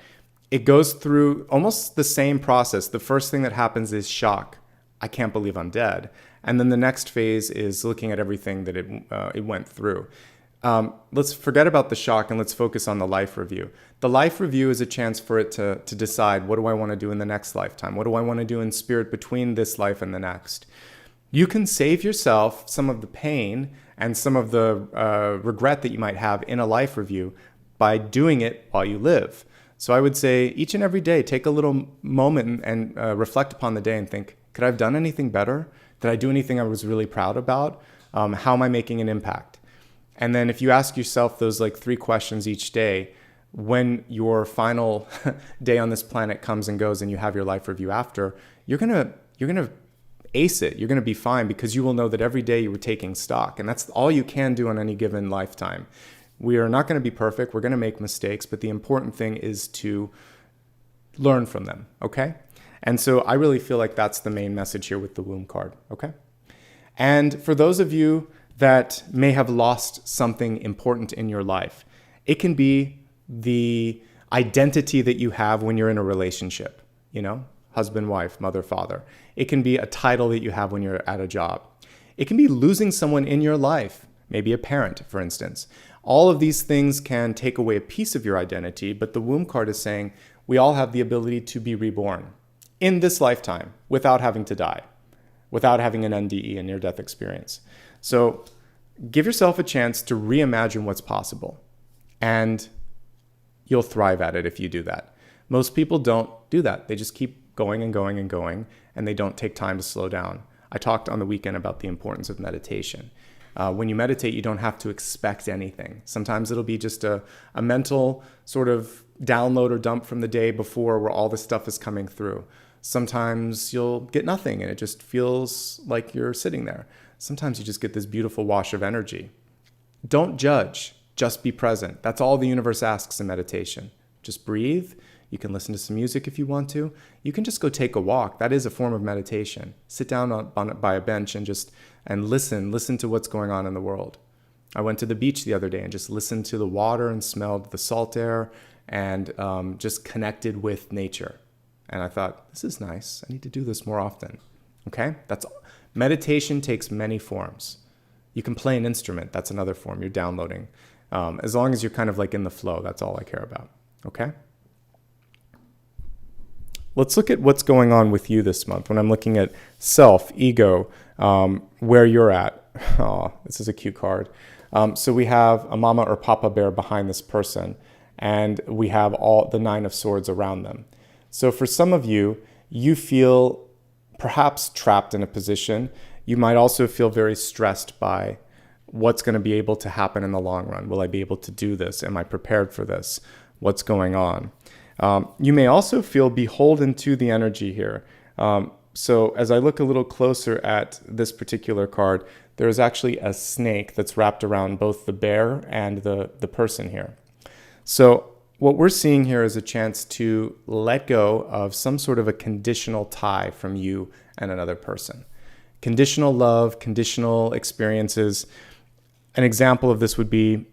it goes through almost the same process. The first thing that happens is shock. I can't believe I'm dead. And then the next phase is looking at everything that it went through. Let's forget about the shock and let's focus on the life review. The life review is a chance for it to decide, what do I want to do in the next lifetime? What do I want to do in spirit between this life and the next? You can save yourself some of the pain and some of the regret that you might have in a life review by doing it while you live. So I would say each and every day, take a little moment and reflect upon the day and think, could I have done anything better? Did I do anything I was really proud about? How am I making an impact? And then if you ask yourself those like 3 questions each day, when your final day on this planet comes and goes and you have your life review after, you're gonna ace it. You're gonna be fine because you will know that every day you were taking stock. And that's all you can do in any given lifetime. We are not gonna be perfect. We're gonna make mistakes, but the important thing is to learn from them, okay? And so I really feel like that's the main message here with the womb card, okay? And for those of you that may have lost something important in your life, it can be the identity that you have when you're in a relationship, husband, wife, mother, father. It can be a title that you have when you're at a job. It can be losing someone in your life, maybe a parent, for instance. All of these things can take away a piece of your identity, but the womb card is saying we all have the ability to be reborn in this lifetime without having to die, without having an NDE, a near-death experience. So give yourself a chance to reimagine what's possible, and you'll thrive at it if you do that. Most people don't do that. They just keep going and going and going, and they don't take time to slow down. I talked on the weekend about the importance of meditation. When you meditate, you don't have to expect anything. Sometimes it'll be just a mental sort of download or dump from the day before where all this stuff is coming through. Sometimes you'll get nothing and it just feels like you're sitting there. Sometimes you just get this beautiful wash of energy. Don't judge, just be present. That's all the universe asks in meditation. Just breathe. You can listen to some music if you want to. You can just go take a walk. That is a form of meditation. Sit down by a bench and listen to what's going on in the world. I went to the beach the other day and just listened to the water and smelled the salt air and just connected with nature. And I thought, this is nice. I need to do this more often. Okay? Meditation takes many forms. You can play an instrument. That's another form. You're downloading. As long as you're kind of like in the flow, that's all I care about. Okay? Let's look at what's going on with you this month. When I'm looking at self, ego, where you're at. Oh, this is a cute card. So we have a mama or papa bear behind this person, and we have all the 9 of Swords around them. So for some of you, you feel perhaps trapped in a position. You might also feel very stressed by what's going to be able to happen in the long run. Will I be able to do this? Am I prepared for this? What's going on? You may also feel beholden to the energy here. So as I look a little closer at this particular card, there is actually a snake that's wrapped around both the bear and the person here. So what we're seeing here is a chance to let go of some sort of a conditional tie from you and another person. Conditional love, conditional experiences. An example of this would be,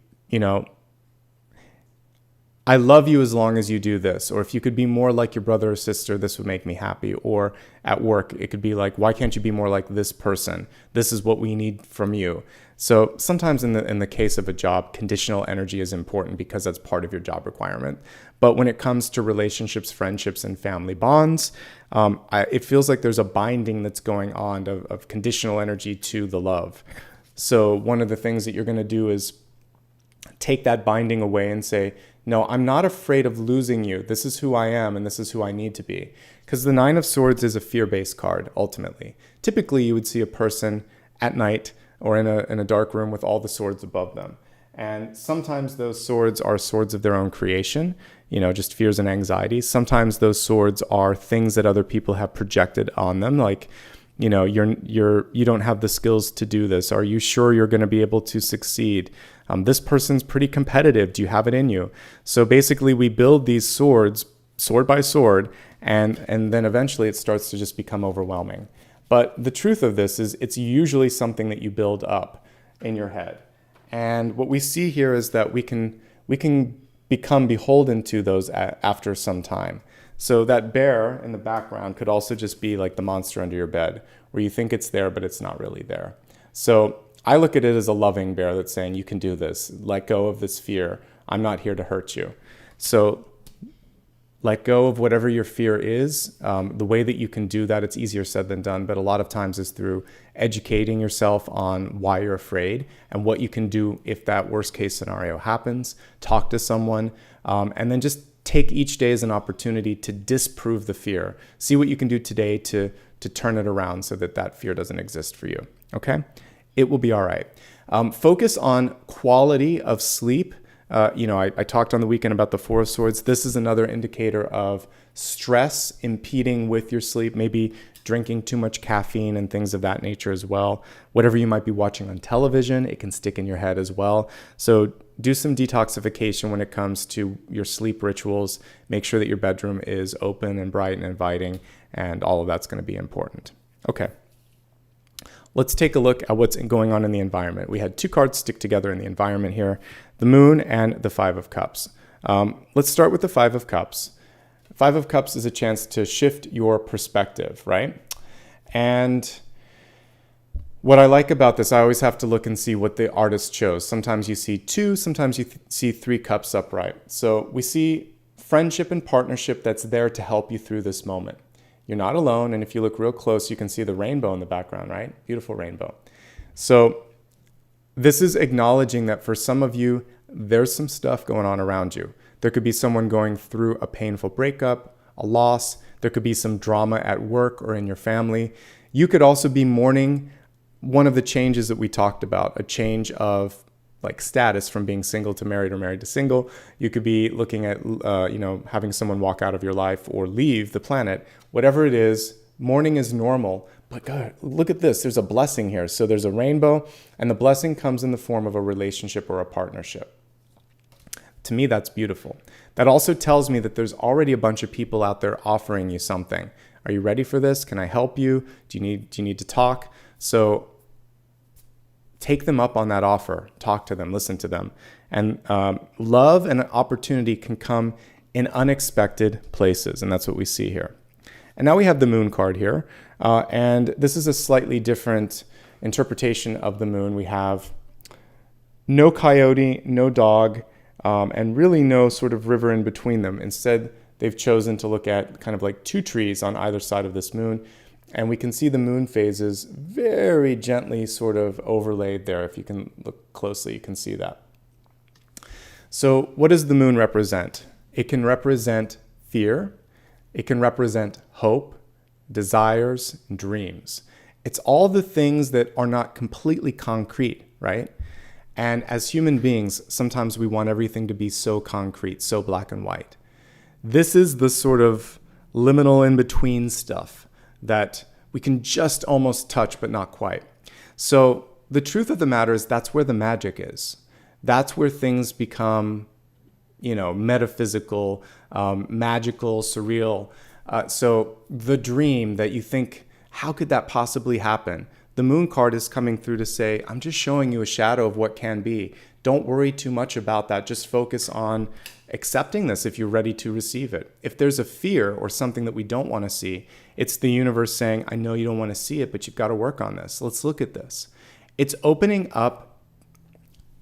I love you as long as you do this. Or if you could be more like your brother or sister, this would make me happy. Or at work, it could be like, why can't you be more like this person? This is what we need from you. So sometimes in the case of a job, conditional energy is important because that's part of your job requirement. But when it comes to relationships, friendships, and family bonds, it feels like there's a binding that's going on of conditional energy to the love. So one of the things that you're going to do is take that binding away and say, no, I'm not afraid of losing you. This is who I am and this is who I need to be. Because the Nine of Swords is a fear-based card, ultimately. Typically, you would see a person at night or in a dark room with all the swords above them. And sometimes those swords are swords of their own creation, just fears and anxieties. Sometimes those swords are things that other people have projected on them, like, you don't have the skills to do this. Are you sure you're going to be able to succeed? This person's pretty competitive. Do you have it in you? So basically we build these swords, sword by sword, and then eventually it starts to just become overwhelming. But the truth of this is it's usually something that you build up in your head. And what we see here is that we can become beholden to those after some time. So that bear in the background could also just be like the monster under your bed, where you think it's there, but it's not really there. So I look at it as a loving bear that's saying, you can do this. Let go of this fear. I'm not here to hurt you. So let go of whatever your fear is. The way that you can do that, it's easier said than done, but a lot of times is through educating yourself on why you're afraid and what you can do if that worst case scenario happens. Talk to someone, and then just take each day as an opportunity to disprove the fear. See what you can do today to turn it around so that fear doesn't exist for you, okay? It will be all right. Focus on quality of sleep. I talked on the weekend about the Four of Swords. This is another indicator of stress impeding with your sleep, maybe drinking too much caffeine and things of that nature as well. Whatever you might be watching on television, it can stick in your head as well. So do some detoxification when it comes to your sleep rituals. Make sure that your bedroom is open and bright and inviting, and all of that's going to be important. Okay. Let's take a look at what's going on in the environment. We had two cards stick together in the environment here, the Moon and the Five of Cups. Let's start with the Five of Cups. Five of Cups is a chance to shift your perspective, right? And what I like about this, I always have to look and see what the artist chose. Sometimes you see two, sometimes you see three cups upright. So we see friendship and partnership that's there to help you through this moment. You're not alone, and if you look real close, you can see the rainbow in the background, right? Beautiful rainbow. So this is acknowledging that for some of you, there's some stuff going on around you. There could be someone going through a painful breakup, a loss. There could be some drama at work or in your family. You could also be mourning one of the changes that we talked about, a change of like status from being single to married or married to single. You could be looking at, having someone walk out of your life or leave the planet. Whatever it is, mourning is normal. But God, look at this. There's a blessing here. So there's a rainbow, and the blessing comes in the form of a relationship or a partnership. To me, that's beautiful. That also tells me that there's already a bunch of people out there offering you something. Are you ready for this? Can I help you? Do you need to talk? So take them up on that offer. Talk to them. Listen to them. And love and opportunity can come in unexpected places, and that's what we see here. And now we have the Moon card here, and this is a slightly different interpretation of the Moon. We have no coyote, no dog, and really no sort of river in between them. Instead, they've chosen to look at kind of like two trees on either side of this moon. And we can see the moon phases very gently sort of overlaid there. If you can look closely, you can see that. So what does the moon represent? It can represent fear. It can represent hope. desires, and dreams. It's all the things that are not completely concrete, right? And as human beings, sometimes we want everything to be so concrete, so black and white. This is the sort of liminal in-between stuff that we can just almost touch, but not quite. So the truth of the matter is that's where the magic is. That's where things become, metaphysical, magical, surreal. So the dream that you think, how could that possibly happen? The moon card is coming through to say, I'm just showing you a shadow of what can be. Don't worry too much about that. Just focus on accepting this if you're ready to receive it. If there's a fear or something that we don't want to see, it's the universe saying, I know you don't want to see it, but you've got to work on this. Let's look at this. It's opening up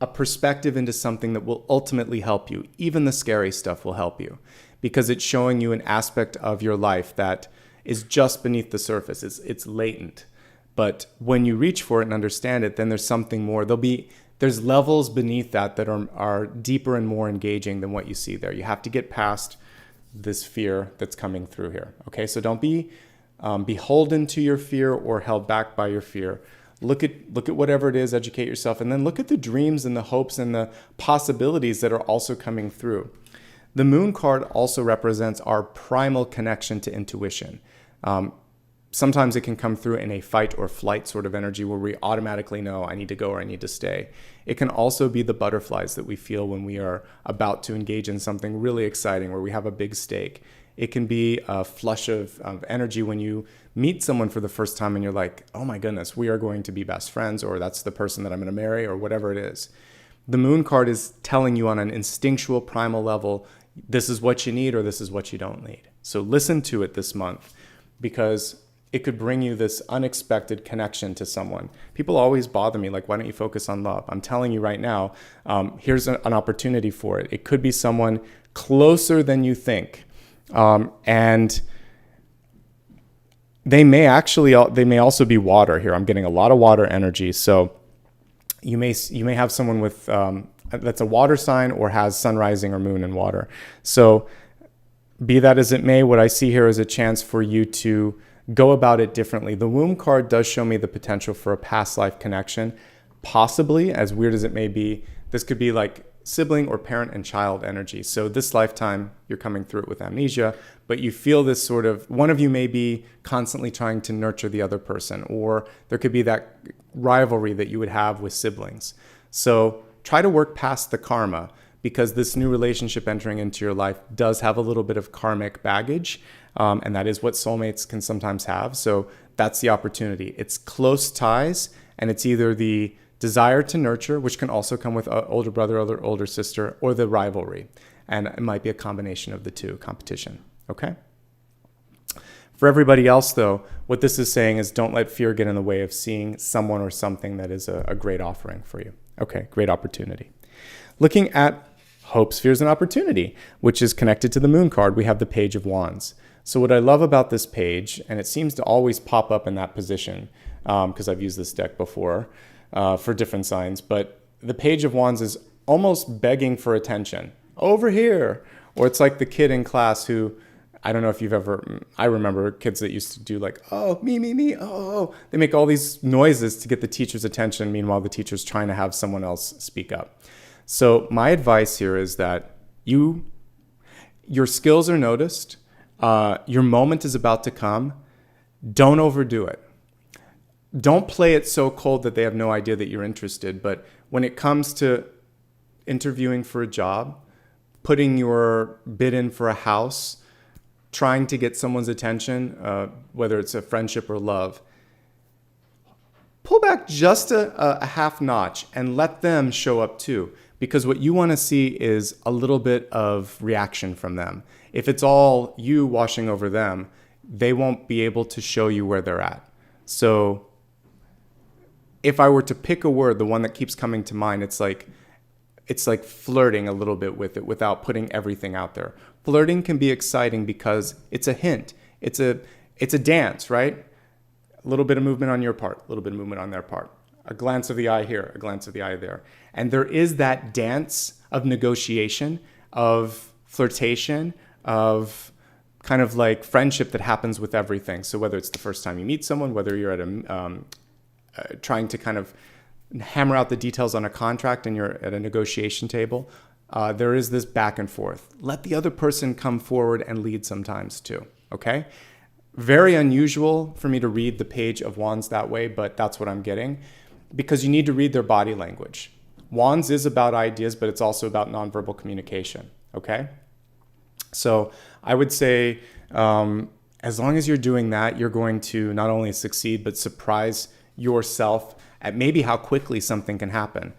a perspective into something that will ultimately help you. Even the scary stuff will help you because it's showing you an aspect of your life that is just beneath the surface. It's latent. But when you reach for it and understand it, then there's something more. There's levels beneath that are deeper and more engaging than what you see there. You have to get past this fear that's coming through here. Okay, so don't be beholden to your fear or held back by your fear. Look at whatever it is, educate yourself, and then look at the dreams and the hopes and the possibilities that are also coming through. The moon card also represents our primal connection to intuition. Sometimes it can come through in a fight or flight sort of energy where we automatically know I need to go or I need to stay. It can also be the butterflies that we feel when we are about to engage in something really exciting where we have a big stake. It can be a flush of energy when you meet someone for the first time and you're like, oh my goodness, we are going to be best friends, or that's the person that I'm going to marry, or whatever it is. The moon card is telling you on an instinctual primal level, this is what you need or this is what you don't need. So listen to it this month because it could bring you this unexpected connection to someone. People always bother me, like, why don't you focus on love? I'm telling you right now, here's an opportunity for it. It could be someone closer than you think. And they may also be water here. I'm getting a lot of water energy. So you may have someone with that's a water sign or has sun rising or moon in water. So be that as it may, what I see here is a chance for you to go about it differently. The womb card does show me the potential for a past life connection. Possibly, as weird as it may be, this could be like sibling or parent and child energy. So this lifetime, you're coming through it with amnesia, but you feel this sort of, one of you may be constantly trying to nurture the other person, or there could be that rivalry that you would have with siblings. So try to work past the karma, because this new relationship entering into your life does have a little bit of karmic baggage, and that is what soulmates can sometimes have. So that's the opportunity. It's close ties, and it's either the desire to nurture, which can also come with an older brother or older sister, or the rivalry. And it might be a combination of the two, competition. Okay? For everybody else, though, what this is saying is don't let fear get in the way of seeing someone or something that is a great offering for you. Okay, great opportunity. Looking at hopes, fears, and opportunity, which is connected to the moon card, we have the Page of Wands. So what I love about this page, and it seems to always pop up in that position, because I've used this deck before for different signs, but the Page of Wands is almost begging for attention. Over here. Or it's like the kid in class who, I don't know if you've ever, I remember kids that used to do like, oh, me, oh. They make all these noises to get the teacher's attention. Meanwhile, the teacher's trying to have someone else speak up. So my advice here is that your skills are noticed. Your moment is about to come. Don't overdo it. Don't play it so cold that they have no idea that you're interested. But when it comes to interviewing for a job, putting your bid in for a house, trying to get someone's attention, whether it's a friendship or love, pull back just a half notch and let them show up too. Because what you want to see is a little bit of reaction from them. If it's all you washing over them, they won't be able to show you where they're at. So if I were to pick a word, the one that keeps coming to mind, it's like flirting a little bit with it without putting everything out there. Flirting can be exciting because it's a hint. It's a dance, right? A little bit of movement on your part, a little bit of movement on their part. A glance of the eye here, a glance of the eye there. And there is that dance of negotiation, of flirtation, of kind of like friendship that happens with everything. So whether it's the first time you meet someone, whether you're at trying to kind of hammer out the details on a contract and you're at a negotiation table, there is this back and forth. Let the other person come forward and lead sometimes too, okay? Very unusual for me to read the Page of Wands that way, but that's what I'm getting, because you need to read their body language. Wands is about ideas, but it's also about nonverbal communication, okay? So I would say as long as you're doing that, you're going to not only succeed, but surprise yourself at maybe how quickly something can happen.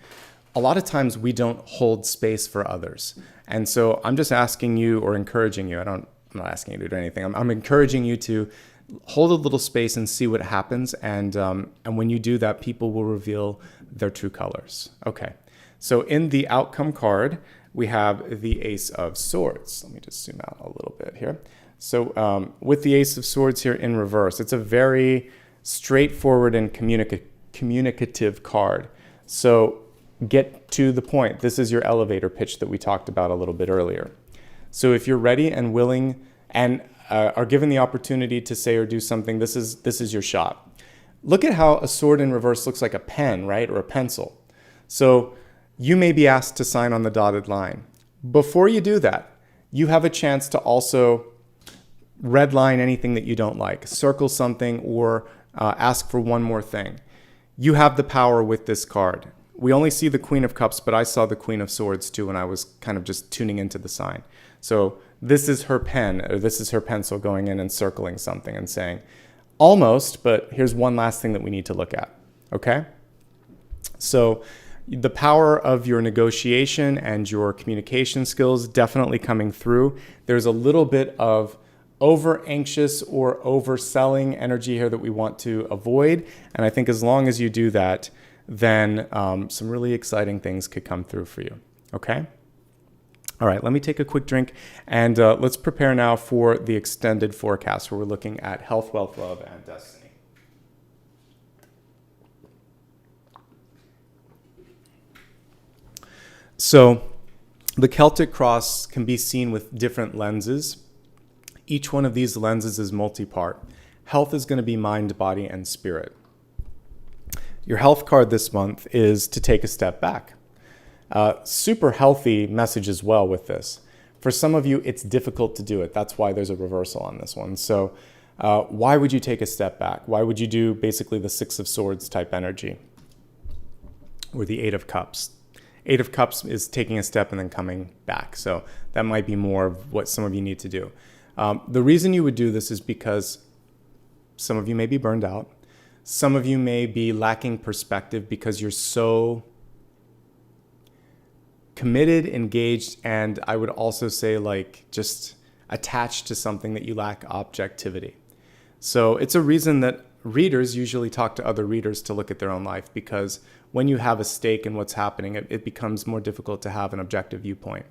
A lot of times we don't hold space for others. And so I'm just asking you or encouraging you, I'm not asking you to do anything. I'm encouraging you to hold a little space and see what happens. And when you do that, people will reveal their true colors. Okay. So in the outcome card, we have the Ace of Swords. Let me just zoom out a little bit here. So with the Ace of Swords here in reverse, it's a very straightforward and communicative card. So get to the point. This is your elevator pitch that we talked about a little bit earlier. So if you're ready and willing and are given the opportunity to say or do something, this is your shot. Look at how a sword in reverse looks like a pen, right? Or a pencil. So you may be asked to sign on the dotted line. Before you do that, you have a chance to also redline anything that you don't like, circle something, or ask for one more thing. You have the power with this card. We only see the Queen of Cups, but I saw the Queen of Swords too when I was kind of just tuning into the sign. So this is her pen, or this is her pencil going in and circling something and saying, almost, but here's one last thing that we need to look at, okay? So the power of your negotiation and your communication skills definitely coming through. There's a little bit of over anxious or overselling energy here that we want to avoid. And I think as long as you do that, then some really exciting things could come through for you. Okay? All right, let me take a quick drink and let's prepare now for the extended forecast where we're looking at health, wealth, love, and destiny. So the Celtic Cross can be seen with different lenses. Each one of these lenses is multi-part. Health is going to be mind, body, and spirit. Your health card this month is to take a step back. Super healthy message as well with this. For some of you, it's difficult to do it. That's why there's a reversal on this one. So why would you take a step back? Why would you do basically the Six of Swords type energy or the Eight of Cups? Eight of Cups is taking a step and then coming back. So that might be more of what some of you need to do. The reason you would do this is because some of you may be burned out. Some of you may be lacking perspective because you're so committed, engaged, and I would also say like just attached to something that you lack objectivity. So it's a reason that readers usually talk to other readers to look at their own life, because when you have a stake in what's happening, it becomes more difficult to have an objective viewpoint.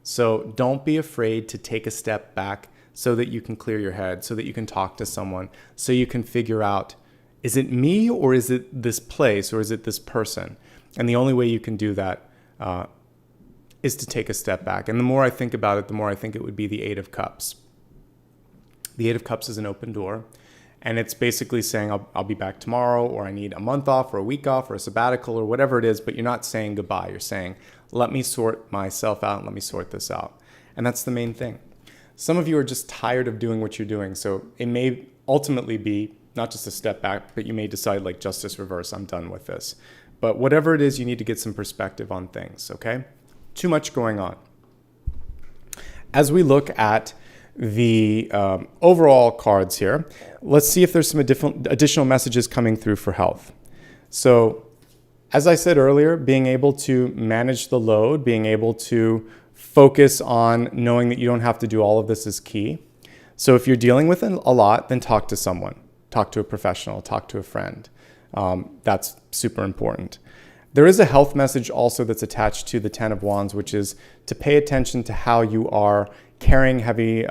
So don't be afraid to take a step back so that you can clear your head, so that you can talk to someone, so you can figure out, is it me or is it this place or is it this person? And the only way you can do that is to take a step back. And the more I think about it, the more I think it would be the Eight of Cups. The Eight of Cups is an open door. And it's basically saying, I'll be back tomorrow, or I need a month off or a week off or a sabbatical or whatever it is, but you're not saying goodbye. You're saying, let me sort myself out and let me sort this out. And that's the main thing. Some of you are just tired of doing what you're doing. So it may ultimately be not just a step back, but you may decide like justice reverse, I'm done with this. But whatever it is, you need to get some perspective on things, okay? Too much going on. As we look at the overall cards here, let's see if there's some additional messages coming through for health. So as I said earlier, being able to manage the load, being able to focus on knowing that you don't have to do all of this is key. So if you're dealing with a lot, then talk to someone. Talk to a professional, talk to a friend. That's super important. There is a health message also that's attached to the Ten of Wands, which is to pay attention to how you are carrying heavy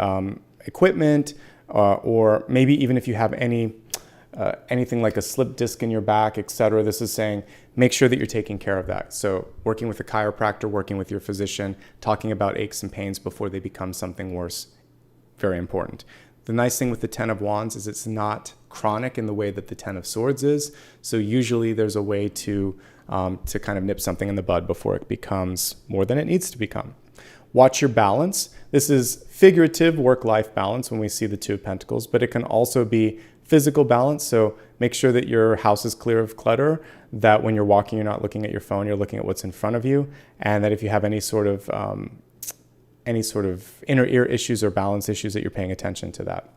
equipment, or maybe even if you have anything like a slip disc in your back, etc. This is saying make sure that you're taking care of that. So working with a chiropractor, working with your physician, talking about aches and pains before they become something worse very important. The nice thing with the Ten of Wands is it's not chronic in the way that the Ten of Swords is. So usually there's a way to kind of nip something in the bud before it becomes more than it needs to become. Watch your balance. This is figurative work-life balance when we see the Two of Pentacles, but it can also be physical balance. So make sure that your house is clear of clutter, that when you're walking, you're not looking at your phone, you're looking at what's in front of you, and that if you have any sort of inner ear issues or balance issues, that you're paying attention to that.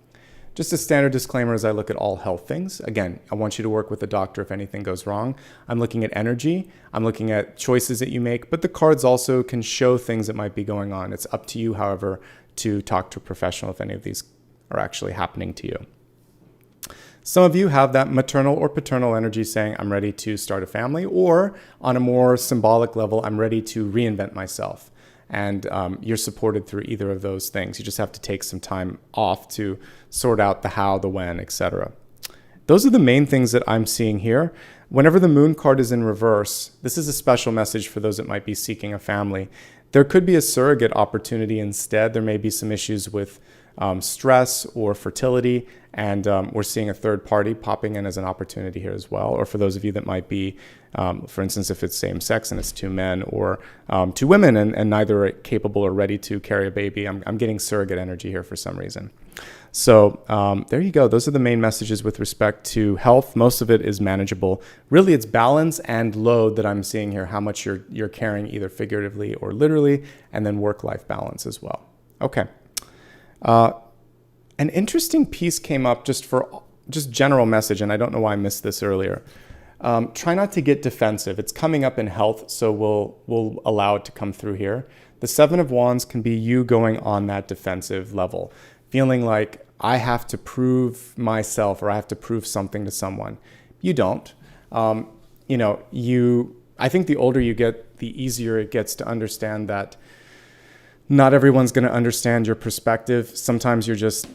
Just a standard disclaimer as I look at all health things. Again, I want you to work with a doctor if anything goes wrong. I'm looking at energy. I'm looking at choices that you make, but the cards also can show things that might be going on. It's up to you, however, to talk to a professional if any of these are actually happening to you. Some of you have that maternal or paternal energy saying, I'm ready to start a family, or on a more symbolic level, I'm ready to reinvent myself. And you're supported through either of those things. You just have to take some time off to sort out the how, the when, etc. Those are the main things that I'm seeing here. Whenever the Moon card is in reverse, this is a special message for those that might be seeking a family. There could be a surrogate opportunity instead. There may be some issues with stress or fertility, and we're seeing a third party popping in as an opportunity here as well. Or for those of you that might be, for instance, if it's same sex and it's two men or two women and neither are capable or ready to carry a baby, I'm getting surrogate energy here for some reason. So there you go. Those are the main messages with respect to health. Most of it is manageable. Really, it's balance and load that I'm seeing here, how much you're carrying either figuratively or literally, and then work-life balance as well. Okay. An interesting piece came up just general message, and I don't know why I missed this earlier. Try not to get defensive. It's coming up in health, so we'll allow it to come through here. The Seven of Wands can be you going on that defensive level, feeling like I have to prove myself or I have to prove something to someone. You don't. I think the older you get, the easier it gets to understand that not everyone's going to understand your perspective. Sometimes you're just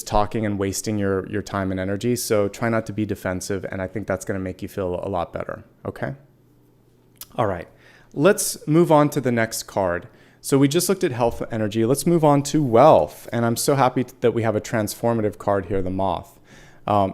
talking and wasting your time and energy. So try not to be defensive, and I think that's going to make you feel a lot better. Okay? All right. Let's move on to the next card. So we just looked at health energy. Let's move on to wealth, and I'm so happy that we have a transformative card here, the Moth.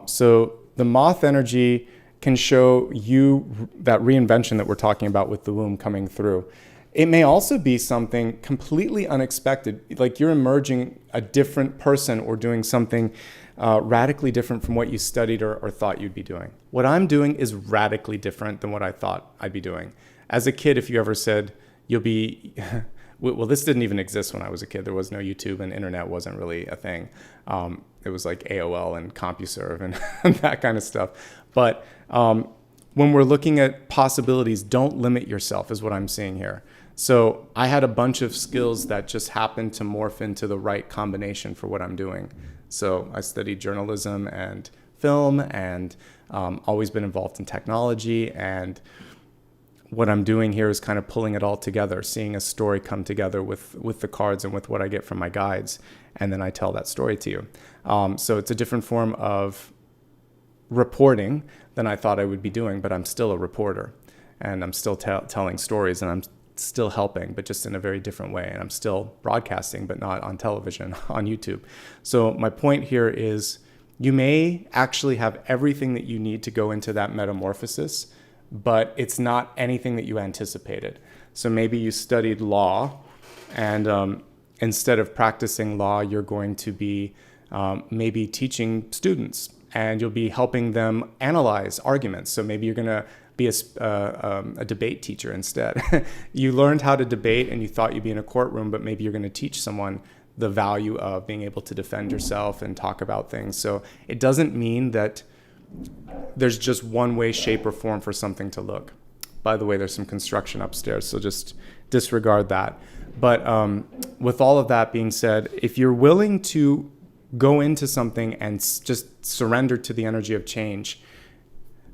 So the Moth energy can show you that reinvention that we're talking about with the womb coming through. It may also be something completely unexpected, like you're emerging a different person or doing something radically different from what you studied or thought you'd be doing. What I'm doing is radically different than what I thought I'd be doing. As a kid, if you ever said you'll be, well, this didn't even exist when I was a kid. There was no YouTube and internet wasn't really a thing. It was like AOL and CompuServe and that kind of stuff. But when we're looking at possibilities, don't limit yourself is what I'm seeing here. So I had a bunch of skills that just happened to morph into the right combination for what I'm doing. So I studied journalism and film and always been involved in technology. And what I'm doing here is kind of pulling it all together, seeing a story come together with the cards and with what I get from my guides. And then I tell that story to you. So it's a different form of reporting than I thought I would be doing, but I'm still a reporter. And I'm still telling stories, and I'm still helping, but just in a very different way. And I'm still broadcasting, but not on television, on YouTube. So my point here is you may actually have everything that you need to go into that metamorphosis, but it's not anything that you anticipated. So maybe you studied law, and instead of practicing law, you're going to be maybe teaching students, and you'll be helping them analyze arguments. So maybe you're going to be a debate teacher instead. You learned how to debate and you thought you'd be in a courtroom, but maybe you're going to teach someone the value of being able to defend yourself and talk about things. So it doesn't mean that there's just one way, shape, or form for something to look. By the way, there's some construction upstairs, so just disregard that. But with all of that being said, if you're willing to go into something and just surrender to the energy of change,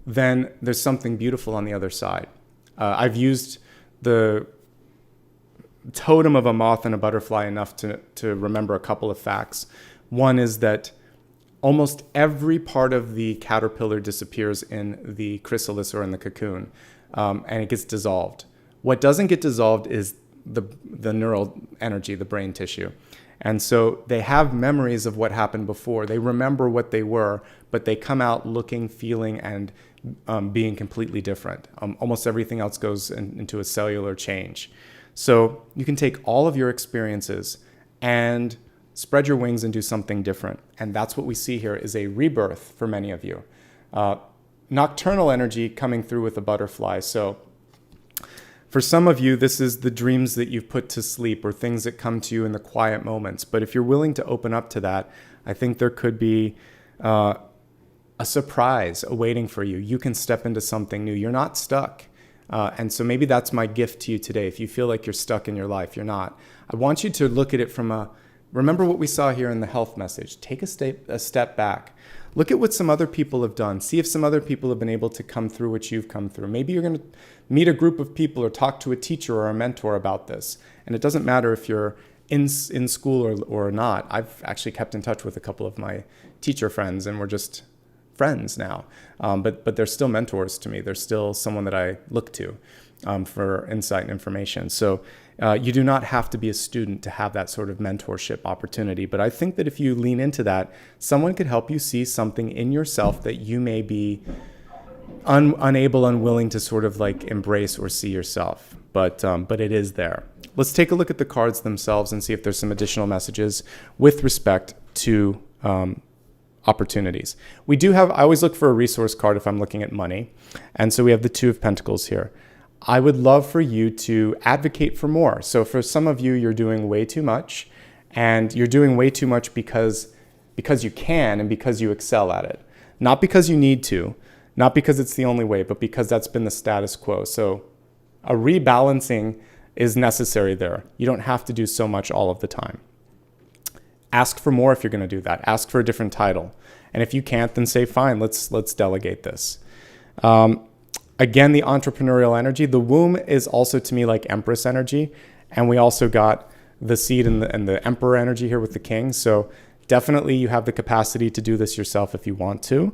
then there's something beautiful on the other side. I've used the totem of a moth and a butterfly enough to remember a couple of facts. One is that almost every part of the caterpillar disappears in the chrysalis or in the cocoon, and it gets dissolved. What doesn't get dissolved is the neural energy, the brain tissue. And so they have memories of what happened before. They remember what they were, but they come out looking, feeling, and being completely different. Almost everything else goes into a cellular change. So you can take all of your experiences and spread your wings and do something different. And that's what we see here is a rebirth for many of you. Nocturnal energy coming through with a butterfly. So for some of you, this is the dreams that you've put to sleep or things that come to you in the quiet moments. But if you're willing to open up to that, I think there could be a surprise awaiting for you. You can step into something new. You're not stuck. And so maybe that's my gift to you today. If you feel like you're stuck in your life, you're not. I want you to look at it from remember what we saw here in the health message. Take a step back. Look at what some other people have done. See if some other people have been able to come through what you've come through. Maybe you're going to meet a group of people or talk to a teacher or a mentor about this. And it doesn't matter if you're in school or not. I've actually kept in touch with a couple of my teacher friends, and we're just friends now. But they're still mentors to me. They're still someone that I look to for insight and information. So you do not have to be a student to have that sort of mentorship opportunity. But I think that if you lean into that, someone could help you see something in yourself that you may be unable, unwilling to sort of like embrace or see yourself. But it is there. Let's take a look at the cards themselves and see if there's some additional messages with respect to opportunities. I always look for a resource card if I'm looking at money. And so we have the Two of Pentacles here. I would love for you to advocate for more. So for some of you, you're doing way too much, and you're doing way too much because you can and because you excel at it. Not because you need to, not because it's the only way, but because that's been the status quo. So a rebalancing is necessary there. You don't have to do so much all of the time. Ask for more if you're going to do that. Ask for a different title. And if you can't, then say, fine, let's delegate this. Again, the entrepreneurial energy. The womb is also to me like Empress energy. And we also got the seed and the Emperor energy here with the King. So definitely you have the capacity to do this yourself if you want to.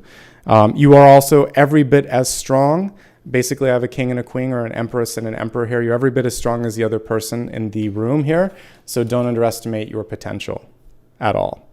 You are also every bit as strong. Basically, I have a king and a queen, or an empress and an emperor here. You're every bit as strong as the other person in the room here. So don't underestimate your potential at all.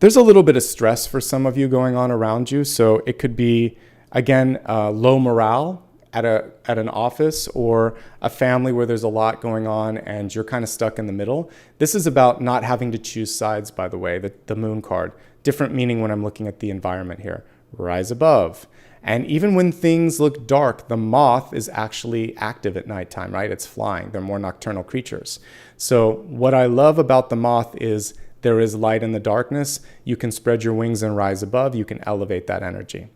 There's a little bit of stress for some of you going on around you. So it could be, again, low morale at an office or a family where there's a lot going on and you're kind of stuck in the middle. This is about not having to choose sides, by the way, the moon card. Different meaning when I'm looking at the environment here. Rise above. And even when things look dark, the moth is actually active at nighttime, right? It's flying. They're more nocturnal creatures. So what I love about the moth is there is light in the darkness. You can spread your wings and rise above. You can elevate that energy.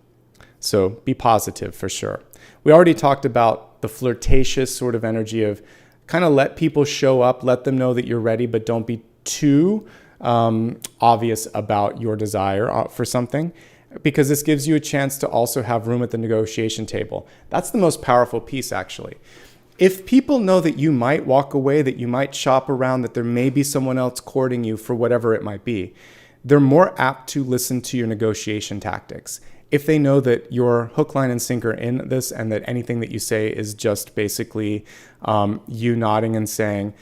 So be positive for sure. We already talked about the flirtatious sort of energy of kind of let people show up, let them know that you're ready, but don't be too obvious about your desire for something, because this gives you a chance to also have room at the negotiation table. That's the most powerful piece, actually. If people know that you might walk away, that you might shop around, that there may be someone else courting you for whatever it might be, they're more apt to listen to your negotiation tactics. If they know that you're hook, line, and sinker in this, and that anything that you say is just basically you nodding and saying,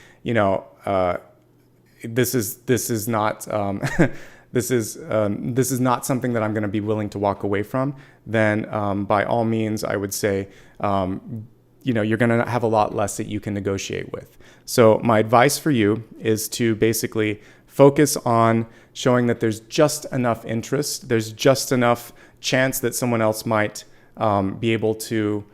this is not this is not something that I'm going to be willing to walk away from, then by all means, I would say, you're going to have a lot less that you can negotiate with. So my advice for you is to basically focus on showing that there's just enough interest, there's just enough chance that someone else might be able to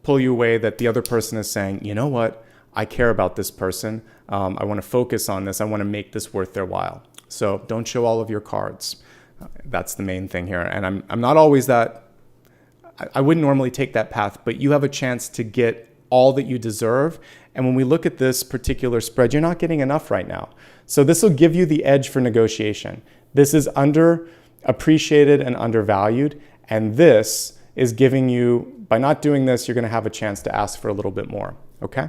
pull you away, that the other person is saying, you know what, I care about this person. I want to focus on this. I want to make this worth their while. So don't show all of your cards. That's the main thing here. And I'm not always that, I wouldn't normally take that path, but you have a chance to get all that you deserve. And when we look at this particular spread, you're not getting enough right now. So this will give you the edge for negotiation. This is underappreciated and undervalued. And this is giving you, by not doing this, you're going to have a chance to ask for a little bit more. Okay?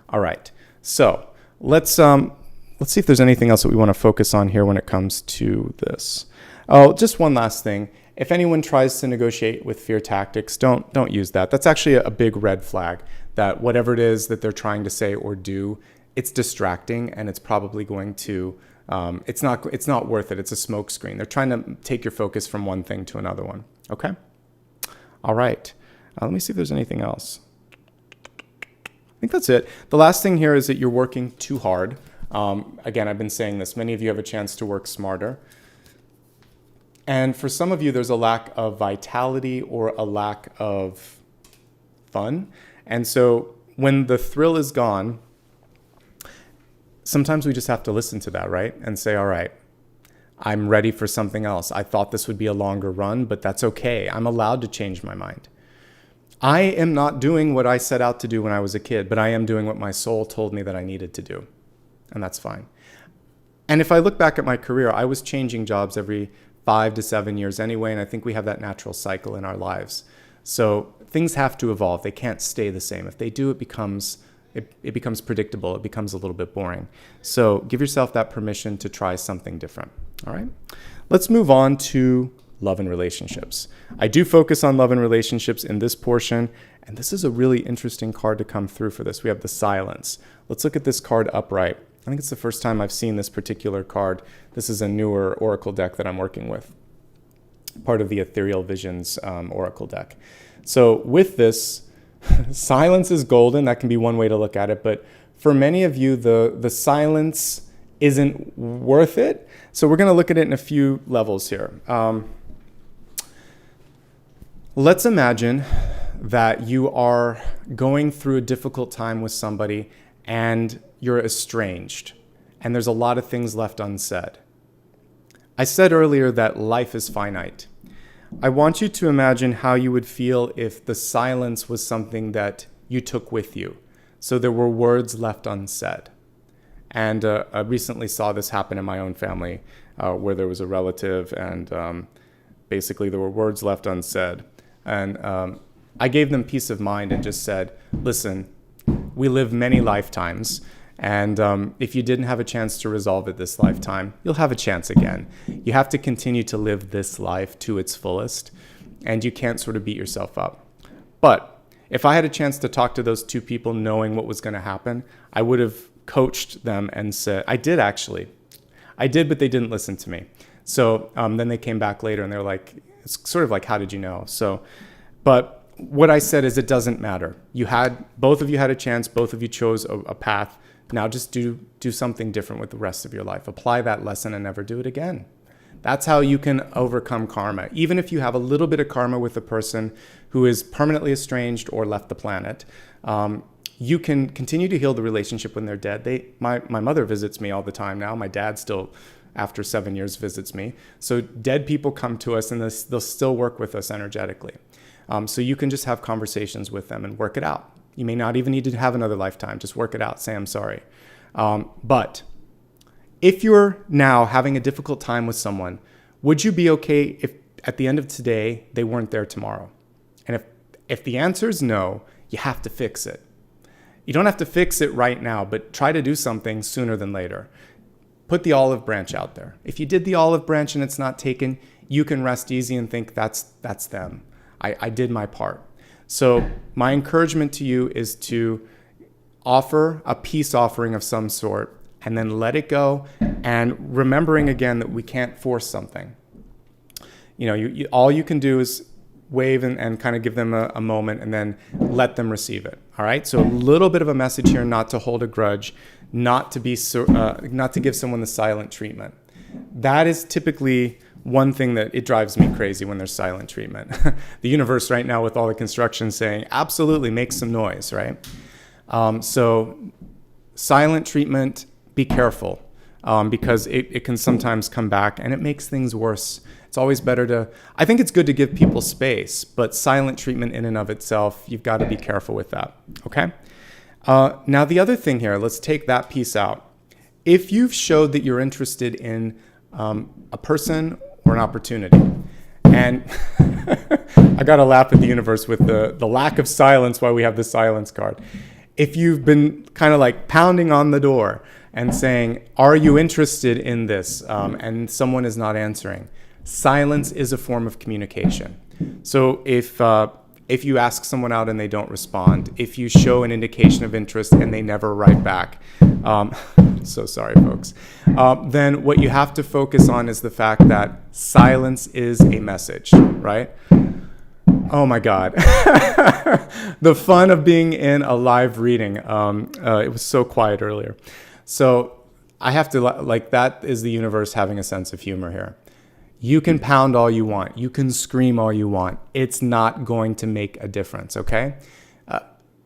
All right. So let's see if there's anything else that we want to focus on here when it comes to this. Oh, just one last thing. If anyone tries to negotiate with fear tactics, don't use that. That's actually a big red flag, that whatever it is that they're trying to say or do it's distracting, and it's probably going to, it's not worth it. It's a smoke screen. They're trying to take your focus from one thing to another one. Okay? All right. Let me see if there's anything else. I think that's it. The last thing here is that you're working too hard. Again, I've been saying this. Many of you have a chance to work smarter. And for some of you, there's a lack of vitality or a lack of fun. And so when the thrill is gone, sometimes we just have to listen to that, right? And say, all right, I'm ready for something else. I thought this would be a longer run, but that's okay. I'm allowed to change my mind. I am not doing what I set out to do when I was a kid, but I am doing what my soul told me that I needed to do. And that's fine. And if I look back at my career, I was changing jobs every 5 to 7 years anyway, and I think we have that natural cycle in our lives. So things have to evolve. They can't stay the same. If they do, it becomes predictable. It becomes a little bit boring. So give yourself that permission to try something different. All right? Let's move on to love and relationships. I do focus on love and relationships in this portion, and this is a really interesting card to come through for this. We have the Silence. Let's look at this card upright. I think it's the first time I've seen this particular card. This is a newer Oracle deck that I'm working with, part of the Ethereal Visions Oracle deck. So with this, silence is golden. That can be one way to look at it. But for many of you, the silence isn't worth it. So we're going to look at it in a few levels here. Let's imagine that you are going through a difficult time with somebody and you're estranged, and there's a lot of things left unsaid. I said earlier that life is finite. I want you to imagine how you would feel if the silence was something that you took with you. So there were words left unsaid. And I recently saw this happen in my own family, where there was a relative, and basically there were words left unsaid. And I gave them peace of mind and just said, listen, we live many lifetimes. And if you didn't have a chance to resolve it this lifetime, you'll have a chance again. You have to continue to live this life to its fullest, and you can't sort of beat yourself up. But if I had a chance to talk to those two people knowing what was going to happen, I would have coached them and said, I did, but they didn't listen to me. So then they came back later and they're like, it's sort of like, how did you know? So, but what I said is it doesn't matter. Both of you had a chance, both of you chose a path. Now just do something different with the rest of your life. Apply that lesson and never do it again. That's how you can overcome karma. Even if you have a little bit of karma with a person who is permanently estranged or left the planet, you can continue to heal the relationship when they're dead. My mother visits me all the time now. My dad still, after 7 years, visits me. So dead people come to us and they'll still work with us energetically. So you can just have conversations with them and work it out. You may not even need to have another lifetime. Just work it out. Say, I'm sorry. But if you're now having a difficult time with someone, would you be okay if at the end of today, they weren't there tomorrow? And if the answer is no, you have to fix it. You don't have to fix it right now, but try to do something sooner than later. Put the olive branch out there. If you did the olive branch and it's not taken, you can rest easy and think that's them. I did my part. So my encouragement to you is to offer a peace offering of some sort and then let it go, and remembering again that we can't force something. You know, all you can do is wave and kind of give them a moment and then let them receive it. All right. So a little bit of a message here, not to hold a grudge, not to give someone the silent treatment. That is typically one thing that it drives me crazy when there's silent treatment. The universe right now with all the construction saying, absolutely make some noise, right? So silent treatment, be careful, because it can sometimes come back and it makes things worse. It's always better I think it's good to give people space, but silent treatment in and of itself, you've got to be careful with that, okay? Now the other thing here, let's take that piece out. If you've showed that you're interested in a person or an opportunity, and I got to laugh at the universe with the lack of silence while we have the silence card. If you've been kind of like pounding on the door and saying, are you interested in this? And someone is not answering. Silence is a form of communication. So if if you ask someone out and they don't respond, if you show an indication of interest and they never write back, so sorry, folks, then what you have to focus on is the fact that silence is a message, right? Oh my God. The fun of being in a live reading. It was so quiet earlier. So I have to, like, that is the universe having a sense of humor here. You can pound all you want. You can scream all you want. It's not going to make a difference, okay?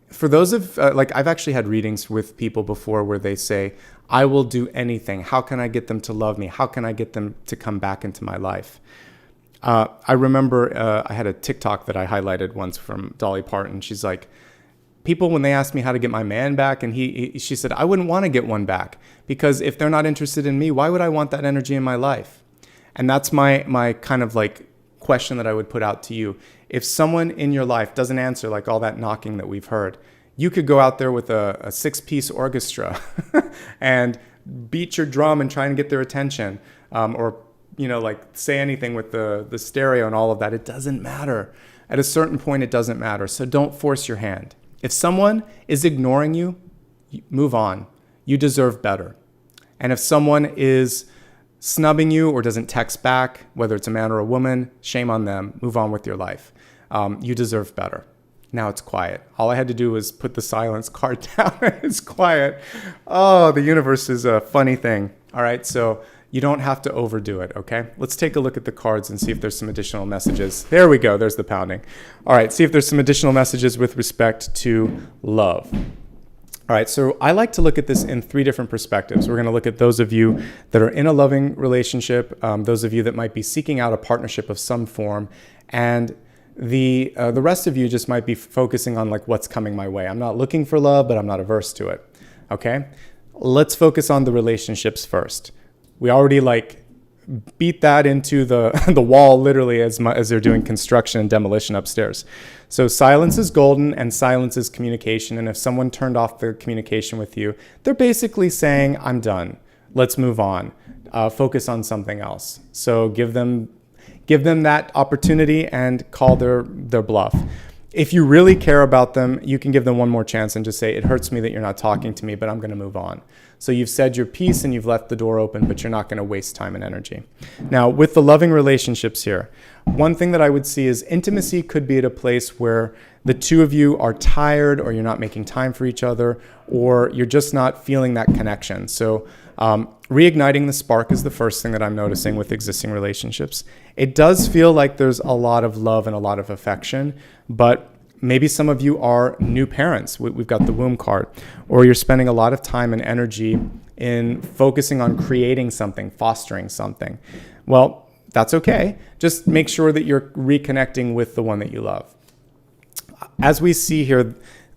For those of, like, I've actually had readings with people before where they say, I will do anything. How can I get them to love me? How can I get them to come back into my life? I remember I had a TikTok that I highlighted once from Dolly Parton. She's like, people, when they ask me how to get my man back, and she said, I wouldn't want to get one back, because if they're not interested in me, why would I want that energy in my life? And that's my kind of like question that I would put out to you. If someone in your life doesn't answer, like all that knocking that we've heard, you could go out there with a 6-piece orchestra and beat your drum and try and get their attention, or like say anything with the stereo and all of that. It doesn't matter. At a certain point, it doesn't matter. So don't force your hand. If someone is ignoring you, move on. You deserve better. And if someone is snubbing you or doesn't text back, whether it's a man or a woman, shame on them. Move on with your life. You deserve better. Now it's quiet. All I had to do was put the silence card down. It's quiet. Oh, the universe is a funny thing. All right, so you don't have to overdo it, okay? Let's take a look at the cards and see if there's some additional messages. There we go. There's the pounding. All right, see if there's some additional messages with respect to love. All right, so I like to look at this in 3 different perspectives. We're going to look at those of you that are in a loving relationship, those of you that might be seeking out a partnership of some form, and the rest of you just might be focusing on like what's coming my way. I'm not looking for love, but I'm not averse to it, okay? Let's focus on the relationships first. We already like beat that into the wall literally as they're doing construction and demolition upstairs. So silence is golden and silence is communication. And if someone turned off the communication with you, they're basically saying, I'm done. Let's move on. Focus on something else. So give them that opportunity and call their bluff. If you really care about them, you can give them one more chance and just say, it hurts me that you're not talking to me, but I'm going to move on. So you've said your piece and you've left the door open, but you're not going to waste time and energy. Now, with the loving relationships here, one thing that I would see is intimacy could be at a place where the two of you are tired, or you're not making time for each other, or you're just not feeling that connection. So reigniting the spark is the first thing that I'm noticing with existing relationships. It does feel like there's a lot of love and a lot of affection, but maybe some of you are new parents. We've got the womb card. Or you're spending a lot of time and energy in focusing on creating something, fostering something. Well, that's okay. Just make sure that you're reconnecting with the one that you love. As we see here,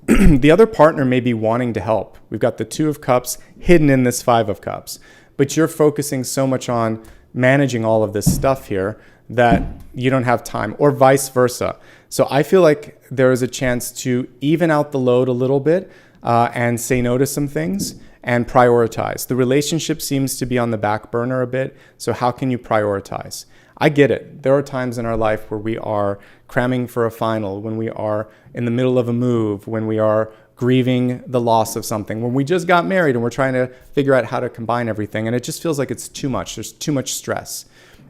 the other partner may be wanting to help. We've got the 2 of Cups hidden in this 5 of Cups. But you're focusing so much on managing all of this stuff here that you don't have time, or vice versa. So I feel like there is a chance to even out the load a little bit and say no to some things and prioritize. The relationship seems to be on the back burner a bit, so how can you prioritize? I get it. There are times in our life where we are cramming for a final, when we are in the middle of a move, when we are grieving the loss of something, when we just got married and we're trying to figure out how to combine everything, and it just feels like it's too much. There's too much stress.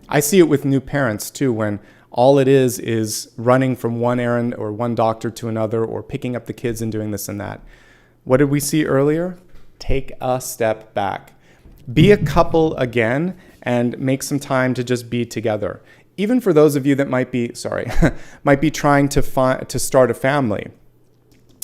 I see it with new parents too, when all it is running from one errand or one doctor to another, or picking up the kids and doing this and that. What did we see earlier? Take a step back. Be a couple again and make some time to just be together. Even for those of you that might be trying to start a family.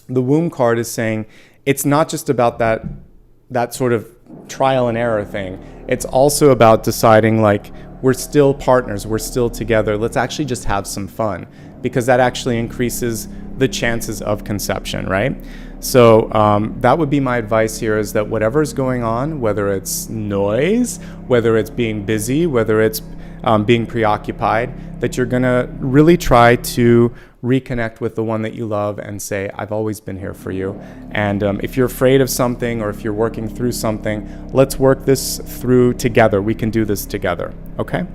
The womb card is saying it's not just about that sort of trial and error thing. It's also about deciding, like, we're still partners, we're still together. Let's actually just have some fun, because that actually increases the chances of conception, right? So that would be my advice here, is that whatever is going on, whether it's noise, whether it's being busy, whether it's being preoccupied, that you're gonna really try to reconnect with the one that you love and say, I've always been here for you. And if you're afraid of something, or if you're working through something, let's work this through together. We can do this together, okay?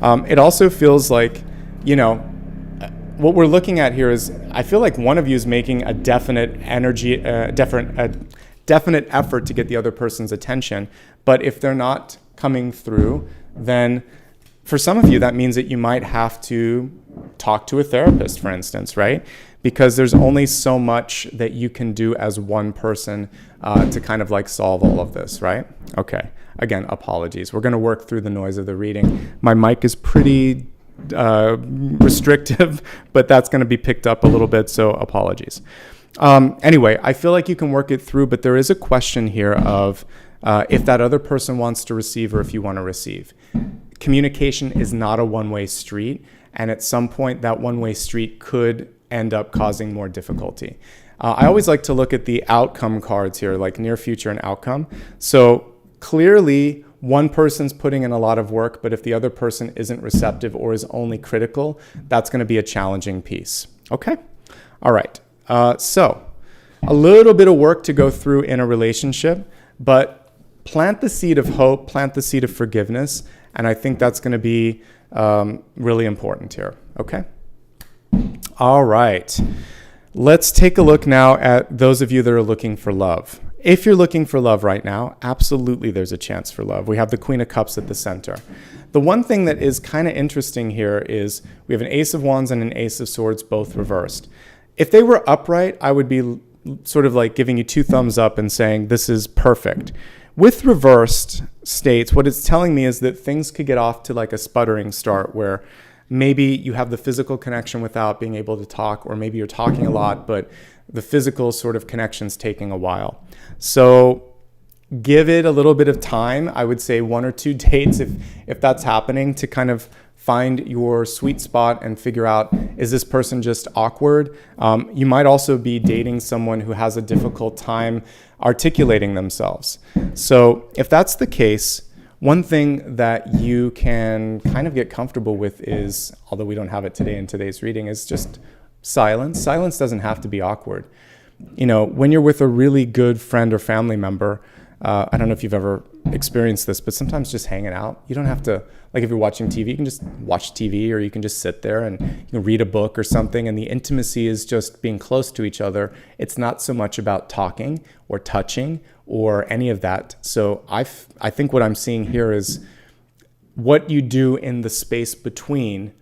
It also feels like, what we're looking at here is, I feel like one of you is making a definite definite effort to get the other person's attention. But if they're not coming through, then for some of you, that means that you might have to talk to a therapist, for instance, right? Because there's only so much that you can do as one person to kind of like solve all of this, right? Okay. Again, apologies. We're going to work through the noise of the reading. My mic is pretty restrictive, but that's going to be picked up a little bit, so apologies. Anyway, I feel like you can work it through, but there is a question here of if that other person wants to receive or if you want to receive. Communication is not a one-way street, and at some point that one-way street could end up causing more difficulty. I always like to look at the outcome cards here, like near future and outcome. So clearly, one person's putting in a lot of work, but if the other person isn't receptive or is only critical, that's going to be a challenging piece. Okay? All right. So a little bit of work to go through in a relationship, but plant the seed of hope, plant the seed of forgiveness, and I think that's going to be really important here. Okay? All right. Let's take a look now at those of you that are looking for love. If you're looking for love right now, absolutely there's a chance for love. We have the Queen of Cups at the center. The one thing that is kind of interesting here is we have an Ace of Wands and an Ace of Swords both reversed. If they were upright, I would be sort of like giving you 2 thumbs up and saying this is perfect. With reversed states, what it's telling me is that things could get off to like a sputtering start where maybe you have the physical connection without being able to talk, or maybe you're talking a lot, but the physical sort of connection's taking a while. So give it a little bit of time. I would say 1 or 2 dates if that's happening, to kind of find your sweet spot and figure out, is this person just awkward? You might also be dating someone who has a difficult time articulating themselves. So if that's the case, one thing that you can kind of get comfortable with is, although we don't have it today in today's reading, is just silence. Silence doesn't have to be awkward. You know, when you're with a really good friend or family member, I don't know if you've ever experienced this, but sometimes just hanging out, you don't have to, like if you're watching TV, you can just watch TV, or you can just sit there and you can read a book or something, and the intimacy is just being close to each other. It's not so much about talking or touching or any of that. So I think what I'm seeing here is what you do in the space between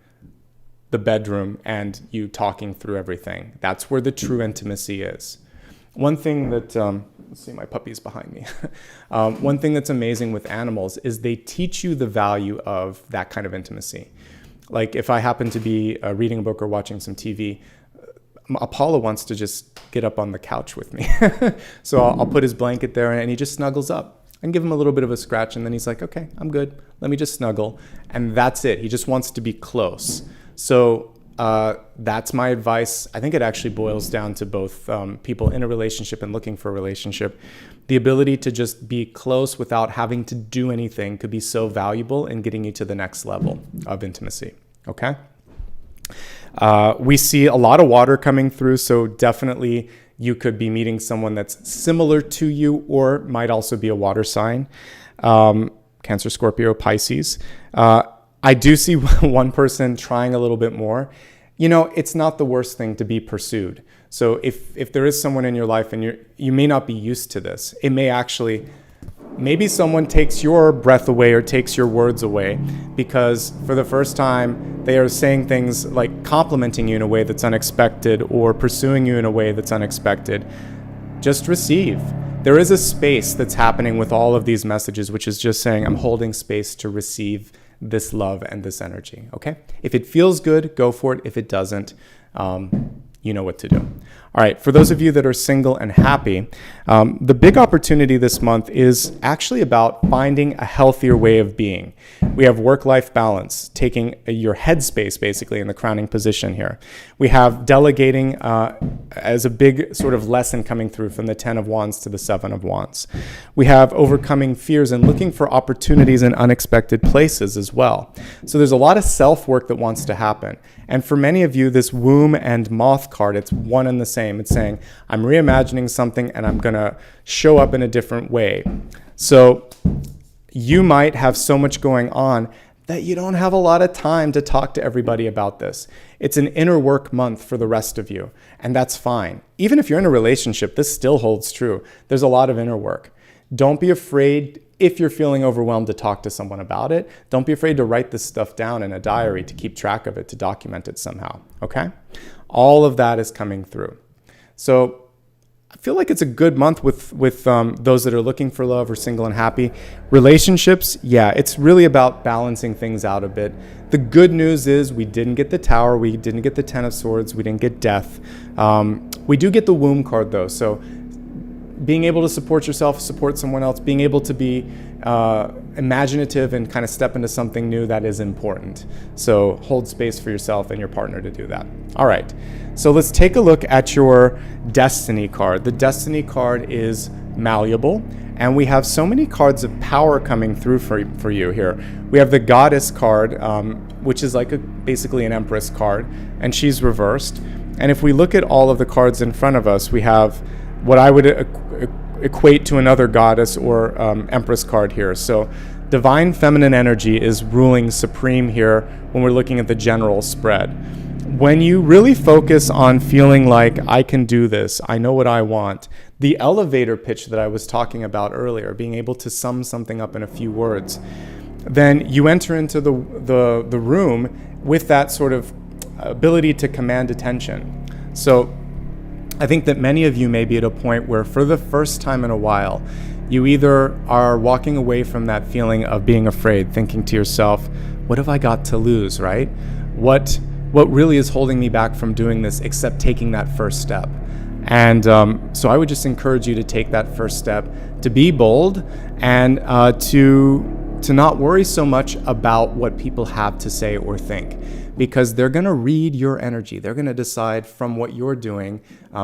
the bedroom and you talking through everything. That's where the true intimacy is. One thing that, let's see, my puppy's behind me. One thing that's amazing with animals is they teach you the value of that kind of intimacy. Like if I happen to be reading a book or watching some TV, Apollo wants to just get up on the couch with me. So I'll put his blanket there and he just snuggles up. I can give him a little bit of a scratch and then he's like, okay, I'm good. Let me just snuggle. And that's it. He just wants to be close. So that's my advice. I think it actually boils down to both people in a relationship and looking for a relationship. The ability to just be close without having to do anything could be so valuable in getting you to the next level of intimacy. Okay? We see a lot of water coming through, so definitely you could be meeting someone that's similar to you or might also be a water sign. Cancer, Scorpio, Pisces. I do see one person trying a little bit more. You know, it's not the worst thing to be pursued. So if there is someone in your life and you may not be used to this, it may actually, maybe someone takes your breath away or takes your words away because for the first time they are saying things like complimenting you in a way that's unexpected or pursuing you in a way that's unexpected. Just receive. There is a space that's happening with all of these messages, which is just saying, I'm holding space to receive this love and this energy, okay? If it feels good, go for it. If it doesn't, you know what to do. All right, for those of you that are single and happy, the big opportunity this month is actually about finding a healthier way of being. We have work-life balance, taking your headspace basically in the crowning position here. We have delegating as a big sort of lesson coming through from the 10 of Wands to the 7 of Wands. We have overcoming fears and looking for opportunities in unexpected places as well. So there's a lot of self-work that wants to happen. And for many of you, this womb and moth card, it's one and the same. It's saying, I'm reimagining something and I'm going to show up in a different way. So you might have so much going on that you don't have a lot of time to talk to everybody about this. It's an inner work month for the rest of you, and that's fine. Even if you're in a relationship, this still holds true. There's a lot of inner work. Don't be afraid, if you're feeling overwhelmed, to talk to someone about it. Don't be afraid to write this stuff down in a diary, to keep track of it, to document it somehow, okay? All of that is coming through. So I feel like it's a good month with those that are looking for love or single and happy. Relationships, yeah, it's really about balancing things out a bit. The good news is we didn't get the Tower, we didn't get the Ten of Swords, we didn't get Death. We do get the Womb card though, so being able to support yourself, support someone else, being able to be imaginative and kind of step into something new, that is important. So hold space for yourself and your partner to do that. All right, so let's take a look at your Destiny card. The Destiny card is malleable, and we have so many cards of power coming through for you here. We have the Goddess card, which is like basically an Empress card, and she's reversed. And if we look at all of the cards in front of us, we have what I would equate to another Goddess or Empress card here. So divine feminine energy is ruling supreme here when we're looking at the general spread. When you really focus on feeling like, I can do this, I know what I want, the elevator pitch that I was talking about earlier, being able to sum something up in a few words, then you enter into the room with that sort of ability to command attention. So I think that many of you may be at a point where for the first time in a while, you either are walking away from that feeling of being afraid, thinking to yourself, what have I got to lose, right? What really is holding me back from doing this except taking that first step? And so I would just encourage you to take that first step, to be bold, and to not worry so much about what people have to say or think, because they're going to read your energy. They're going to decide from what you're doing,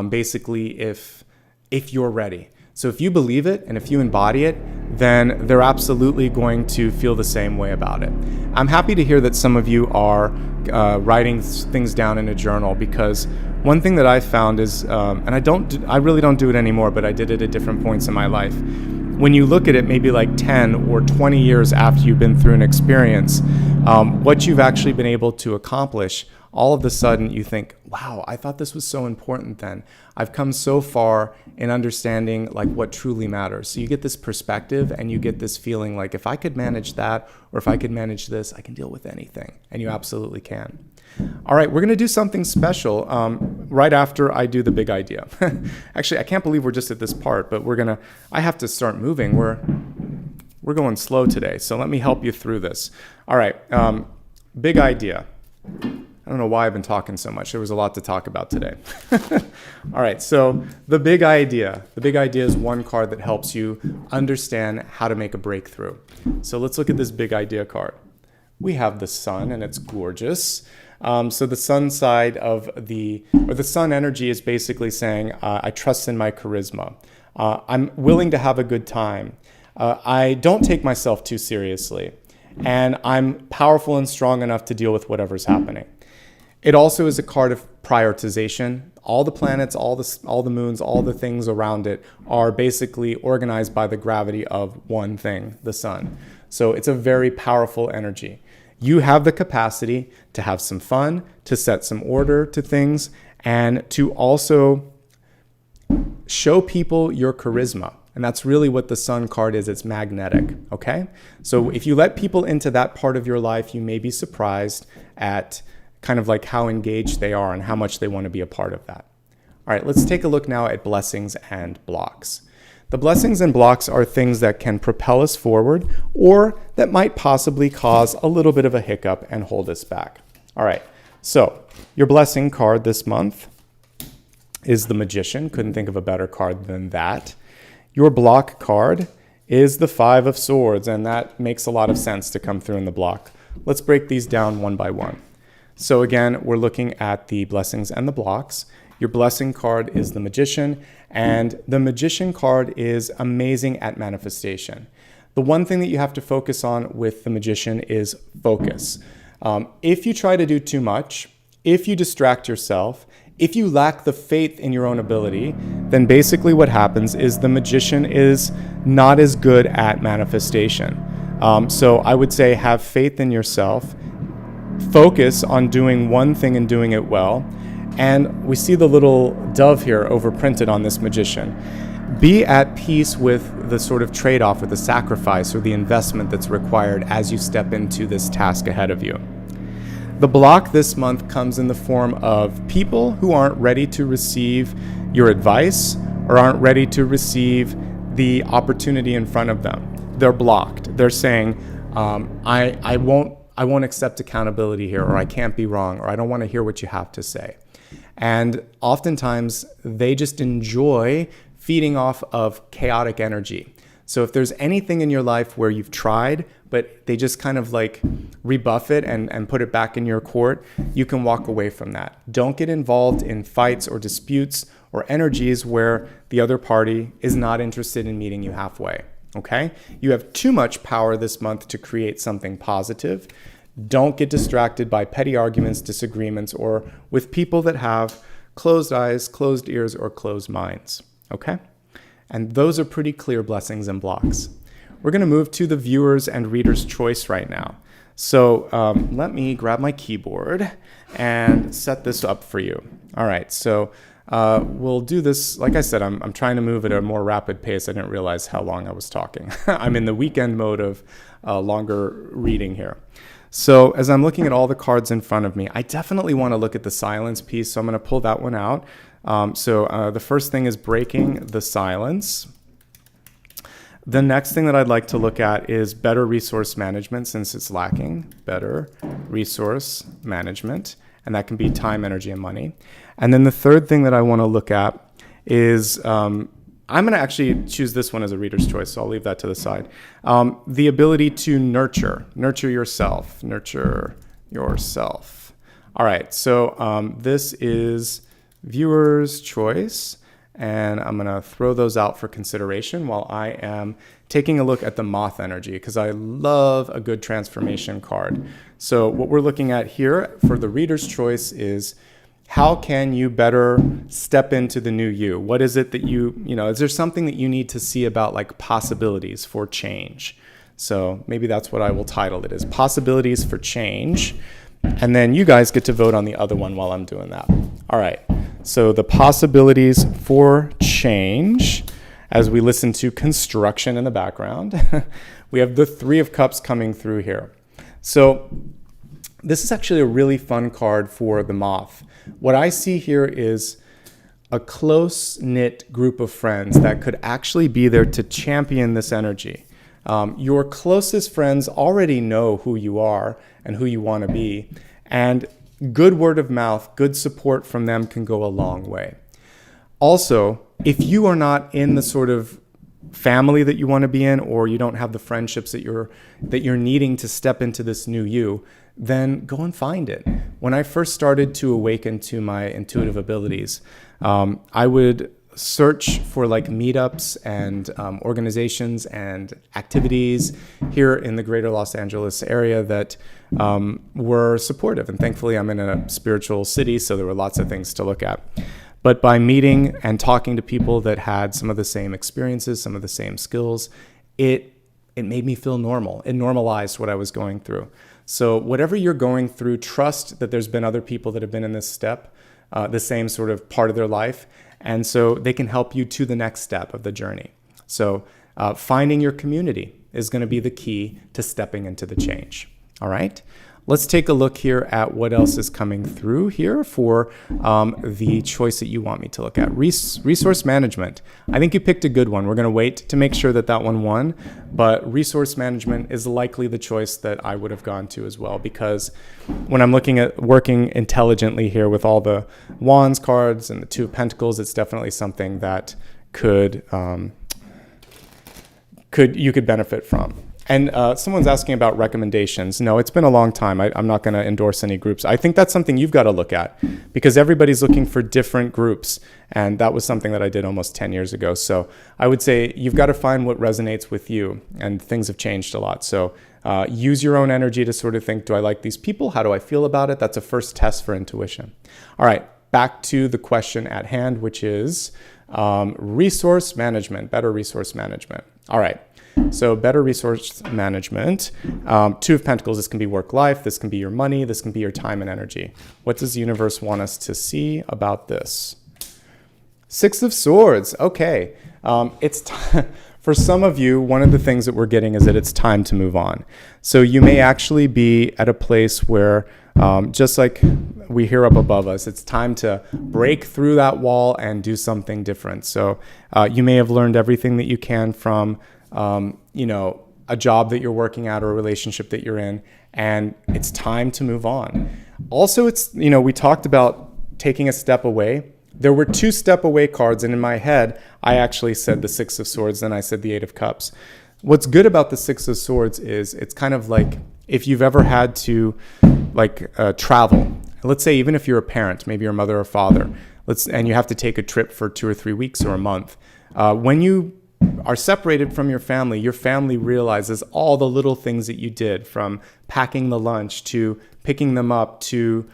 basically if you're ready. So if you believe it and if you embody it, then they're absolutely going to feel the same way about it. I'm happy to hear that some of you are writing things down in a journal, because one thing that I've found is, and I really don't do it anymore, but I did it at different points in my life. When you look at it maybe like 10 or 20 years after you've been through an experience, what you've actually been able to accomplish, all of a sudden you think, wow, I thought this was so important then. I've come so far in understanding like what truly matters. So you get this perspective and you get this feeling like, if I could manage that, or if I could manage this, I can deal with anything. And you absolutely can. All right, we're going to do something special right after I do the big idea. Actually, I can't believe we're just at this part, but I have to start moving. We're going slow today, so let me help you through this. All right, big idea. I don't know why I've been talking so much. There was a lot to talk about today. All right, so the big idea. The big idea is one card that helps you understand how to make a breakthrough. So let's look at this big idea card. We have the sun, and it's gorgeous. So the sun side of the sun energy is basically saying, I trust in my charisma. I'm willing to have a good time. I don't take myself too seriously. And I'm powerful and strong enough to deal with whatever's happening. It also is a card of prioritization. All the planets, all the moons, all the things around it are basically organized by the gravity of one thing, the sun. So it's a very powerful energy. You have the capacity to have some fun, to set some order to things, and to also show people your charisma. And that's really what the sun card is. It's magnetic, okay? So if you let people into that part of your life, you may be surprised at kind of like how engaged they are and how much they want to be a part of that. All right, let's take a look now at blessings and blocks. The blessings and blocks are things that can propel us forward, or that might possibly cause a little bit of a hiccup and hold us back. All right, so your blessing card this month is the Magician. Couldn't think of a better card than that. Your block card is the Five of Swords, and that makes a lot of sense to come through in the block. Let's break these down one by one. So again, we're looking at the blessings and the blocks. Your blessing card is the Magician, and the Magician card is amazing at manifestation. The one thing that you have to focus on with the Magician is focus. If you try to do too much, if you distract yourself, if you lack the faith in your own ability, then basically what happens is the Magician is not as good at manifestation. So I would say have faith in yourself, focus on doing one thing and doing it well. And we see the little dove here overprinted on this magician. Be at peace with the sort of trade-off or the sacrifice or the investment that's required as you step into this task ahead of you. The block this month comes in the form of people who aren't ready to receive your advice or aren't ready to receive the opportunity in front of them. They're blocked. They're saying, I won't accept accountability here, or I can't be wrong, or I don't want to hear what you have to say. And oftentimes they just enjoy feeding off of chaotic energy. So if there's anything in your life where you've tried, but they just kind of like rebuff it and put it back in your court, you can walk away from that. Don't get involved in fights or disputes or energies where the other party is not interested in meeting you halfway. Okay? You have too much power this month to create something positive. Don't get distracted by petty arguments, disagreements, or with people that have closed eyes, closed ears, or closed minds. Okay? And those are pretty clear blessings and blocks. We're going to move to the viewer's and reader's choice right now. So let me grab my keyboard and set this up for you. All right, so we'll do this. Like I said, I'm trying to move at a more rapid pace. I didn't realize how long I was talking. I'm in the weekend mode of longer reading here. So as I'm looking at all the cards in front of me, I definitely want to look at the silence piece. So I'm going to pull that one out. The first thing is breaking the silence. The next thing that I'd like to look at is better resource management, since it's lacking. Better resource management. And that can be time, energy, and money. And then the third thing that I want to look at is, I'm going to actually choose this one as a reader's choice, so I'll leave that to the side. The ability to nurture yourself. Nurture yourself. All right, so this is viewer's choice. And I'm going to throw those out for consideration while I am taking a look at the Moth energy, because I love a good transformation card. So what we're looking at here for the reader's choice is, how can you better step into the new you? What is it that is there something that you need to see about, like, possibilities for change? So maybe that's what I will title it, is possibilities for change. And then you guys get to vote on the other one while I'm doing that. All right. So the possibilities for change, as we listen to construction in the background, we have the Three of Cups coming through here. So this is actually a really fun card for the Moth. What I see here is a close-knit group of friends that could actually be there to champion this energy. Your closest friends already know who you are and who you want to be, and good word of mouth, good support from them can go a long way. Also, if you are not in the sort of family that you want to be in, or you don't have the friendships that you're needing to step into this new you, then go and find it. When I first started to awaken to my intuitive abilities, I would search for like meetups and organizations and activities here in the greater Los Angeles area that were supportive. And thankfully, I'm in a spiritual city, so there were lots of things to look at. But by meeting and talking to people that had some of the same experiences, some of the same skills, it made me feel normal. It normalized what I was going through. So whatever you're going through, trust that there's been other people that have been in this step, the same sort of part of their life. And so they can help you to the next step of the journey. So finding your community is going to be the key to stepping into the change. All right. Let's take a look here at what else is coming through here for the choice that you want me to look at. Resource management. I think you picked a good one. We're going to wait to make sure that that one won, but resource management is likely the choice that I would have gone to as well, because when I'm looking at working intelligently here with all the Wands cards and the Two of Pentacles, it's definitely something that you could benefit from. And someone's asking about recommendations. No, it's been a long time. I'm not going to endorse any groups. I think that's something you've got to look at, because everybody's looking for different groups. And that was something that I did almost 10 years ago. So I would say you've got to find what resonates with you. And things have changed a lot. So use your own energy to sort of think, do I like these people? How do I feel about it? That's a first test for intuition. All right, back to the question at hand, which is, Resource management, better resource management. All right. So better resource management. Two of Pentacles, this can be work-life, this can be your money, this can be your time and energy. What does the universe want us to see about this? Six of Swords. Okay. For some of you, one of the things that we're getting is that it's time to move on. So you may actually be at a place where, just like we hear up above us, it's time to break through that wall and do something different. So you may have learned everything that you can from, a job that you're working at or a relationship that you're in, and it's time to move on. Also, we talked about taking a step away. There were 2 step away cards, and in my head, I actually said the Six of Swords, then I said the Eight of Cups. What's good about the Six of Swords is it's kind of like if you've ever had to travel. Let's say even if you're a parent, maybe your mother or father, and you have to take a trip for 2 or 3 weeks or a month. When you are separated from your family realizes all the little things that you did, from packing the lunch to picking them up to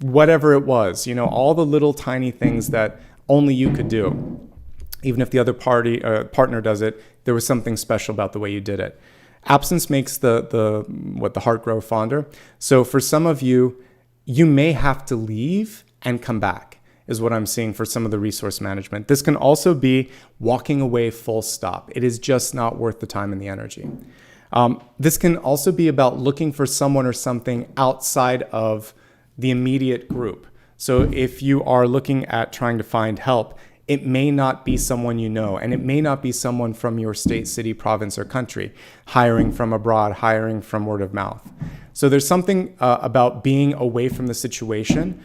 whatever it was, all the little tiny things that only you could do. Even if the other partner does it, there was something special about the way you did it. Absence makes the heart grow fonder. So for some of you, you may have to leave and come back, is what I'm seeing for some of the resource management. This can also be walking away full stop. It is just not worth the time and the energy. This can also be about looking for someone or something outside of the immediate group. So if you are looking at trying to find help, it may not be someone you know, and it may not be someone from your state, city, province, or country, hiring from abroad, hiring from word of mouth. So there's something about being away from the situation,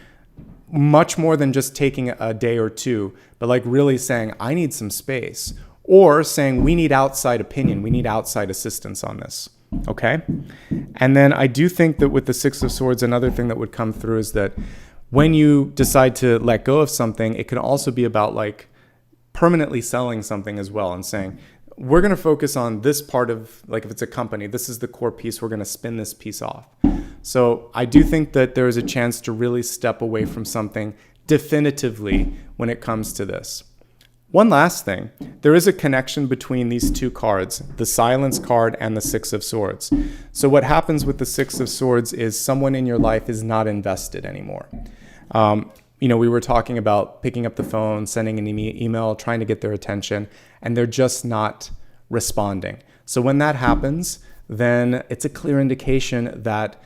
much more than just taking a day or two, but like really saying, I need some space, or saying we need outside opinion, we need outside assistance on this. Okay? And then I do think that with the Six of Swords, another thing that would come through is that when you decide to let go of something, it can also be about permanently selling something as well, and saying, we're going to focus on this part of, if it's a company, this is the core piece, we're going to spin this piece off. So I do think that there is a chance to really step away from something definitively when it comes to this. One last thing, there is a connection between these 2 cards, the Silence card and the Six of Swords. So what happens with the Six of Swords is someone in your life is not invested anymore. We were talking about picking up the phone, sending an email, trying to get their attention, and they're just not responding. So when that happens, then it's a clear indication that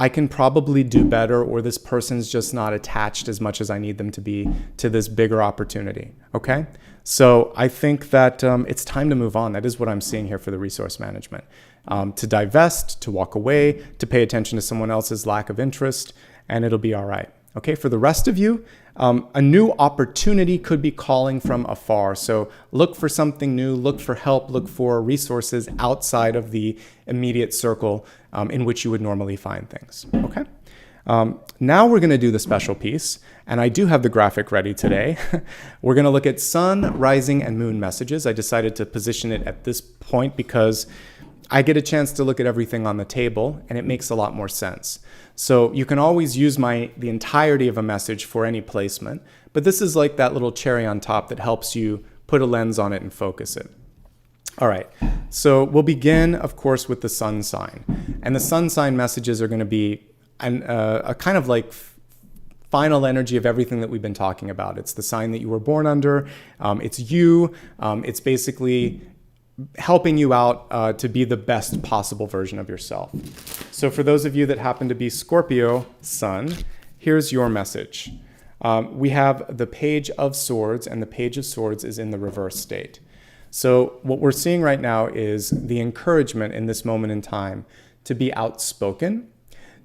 I can probably do better, or this person's just not attached as much as I need them to be to this bigger opportunity. Okay? So I think that it's time to move on. That is what I'm seeing here for the resource management. To divest, to walk away, to pay attention to someone else's lack of interest, and it'll be all right. Okay, for the rest of you, a new opportunity could be calling from afar. So look for something new, look for help, look for resources outside of the immediate circle in which you would normally find things. Okay, now we're going to do the special piece, and I do have the graphic ready today. We're going to look at sun, rising, and moon messages. I decided to position it at this point because I get a chance to look at everything on the table, and it makes a lot more sense. So you can always use the entirety of a message for any placement, but this is like that little cherry on top that helps you put a lens on it and focus it. All right, so we'll begin, of course, with the sun sign. And the sun sign messages are going to be a kind of final energy of everything that we've been talking about. It's the sign that you were born under. It's you. It's basically helping you out to be the best possible version of yourself. So for those of you that happen to be Scorpio sun, here's your message. We have the Page of Swords, and the Page of Swords is in the reverse state. So what we're seeing right now is the encouragement in this moment in time to be outspoken,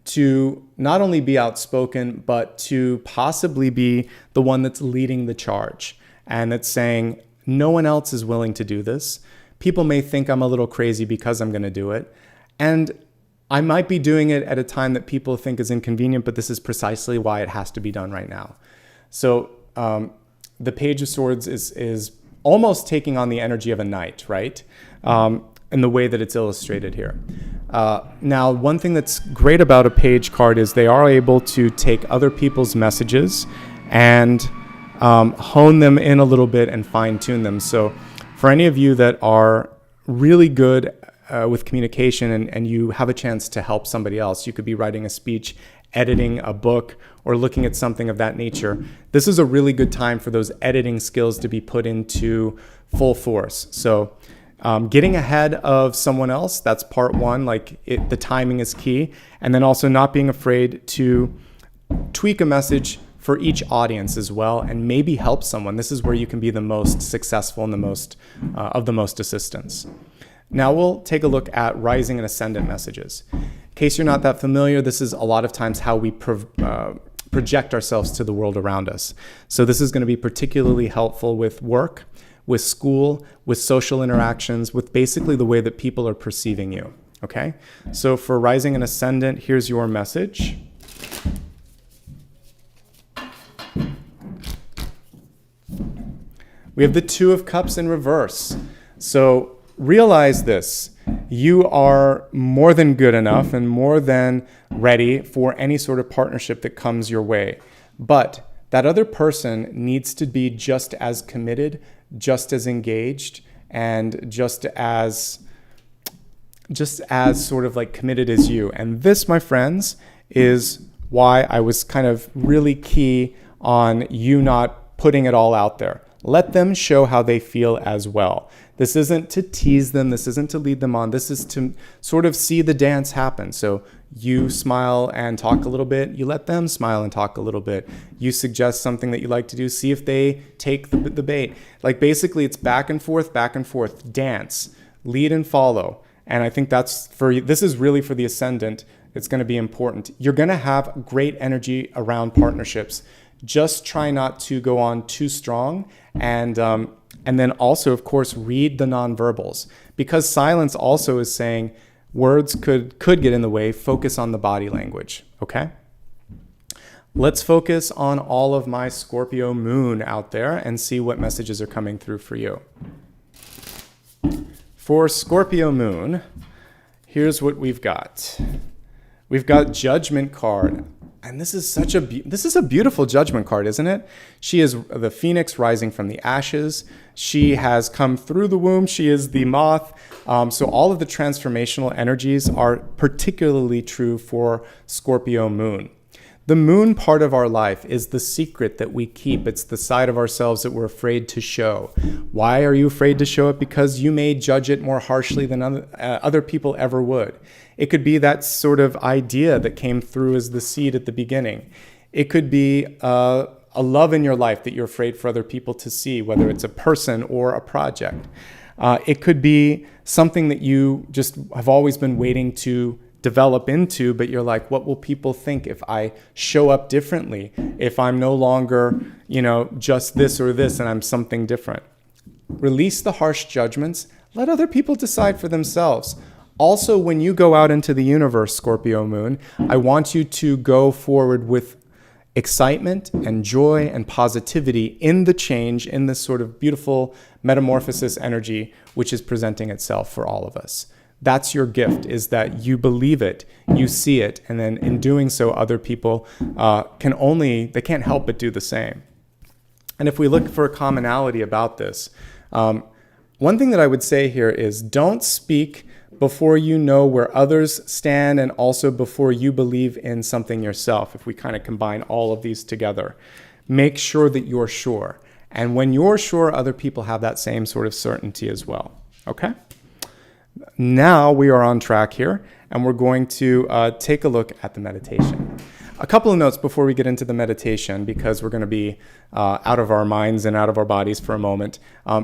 to not only be outspoken, but to possibly be the one that's leading the charge, and that's saying, no one else is willing to do this. People may think I'm a little crazy because I'm going to do it. And I might be doing it at a time that people think is inconvenient, but this is precisely why it has to be done right now. So the Page of Swords is almost taking on the energy of a knight, right? In the way that it's illustrated here. Now, one thing that's great about a page card is they are able to take other people's messages and hone them in a little bit and fine tune them. So for any of you that are really good with communication and you have a chance to help somebody else, you could be writing a speech, editing a book, or looking at something of that nature. This is a really good time for those editing skills to be put into full force. So getting ahead of someone else, that's part one, the timing is key. And then also not being afraid to tweak a message for each audience as well, and maybe help someone. This is where you can be the most successful and the most assistance. Now we'll take a look at rising and ascendant messages. In case you're not that familiar, this is a lot of times how we project ourselves to the world around us. So this is going to be particularly helpful with work, with school, with social interactions, with basically the way that people are perceiving you. Okay? So for rising and ascendant, here's your message. We have the Two of Cups in reverse. So realize this. You are more than good enough and more than ready for any sort of partnership that comes your way. But that other person needs to be just as committed, just as engaged, and just as sort of like committed as you. And this, my friends, is why I was kind of really key on you not putting it all out there. Let them show how they feel as well. This isn't to tease them. This isn't to lead them on. This is to sort of see the dance happen. So you smile and talk a little bit. You let them smile and talk a little bit. You suggest something that you like to do. See if they take the bait. Like basically it's back and forth, dance, lead and follow. And I think this is really for the ascendant. It's going to be important. You're going to have great energy around partnerships. Just try not to go on too strong, and then also, of course, read the nonverbals, because silence also is saying words could get in the way. Focus on the body language, okay? Let's focus on all of my Scorpio moon out there and see what messages are coming through for you. For Scorpio moon, here's what we've got. We've got Judgment card. And this is a beautiful Judgment card, isn't it? She is the phoenix rising from the ashes. She has come through the womb. She is the moth. So all of the transformational energies are particularly true for Scorpio moon. The moon part of our life is the secret that we keep. It's the side of ourselves that we're afraid to show. Why are you afraid to show it? Because you may judge it more harshly than other people ever would. It could be that sort of idea that came through as the seed at the beginning. It could be a love in your life that you're afraid for other people to see, whether it's a person or a project. It could be something that you just have always been waiting to develop into, but you're like, what will people think if I show up differently? If I'm no longer, just this or this and I'm something different. Release the harsh judgments. Let other people decide for themselves. Also, when you go out into the universe, Scorpio moon, I want you to go forward with excitement and joy and positivity in the change, in this sort of beautiful metamorphosis energy, which is presenting itself for all of us. That's your gift, is that you believe it, you see it, and then in doing so, other people they can't help but do the same. And if we look for a commonality about this, one thing that I would say here is don't speak before you know where others stand and also before you believe in something yourself. If we kind of combine all of these together, make sure that you're sure. And when you're sure, other people have that same sort of certainty as well. Okay? Now we are on track here, and we're going to take a look at the meditation. A couple of notes before we get into the meditation, because we're going to be out of our minds and out of our bodies for a moment.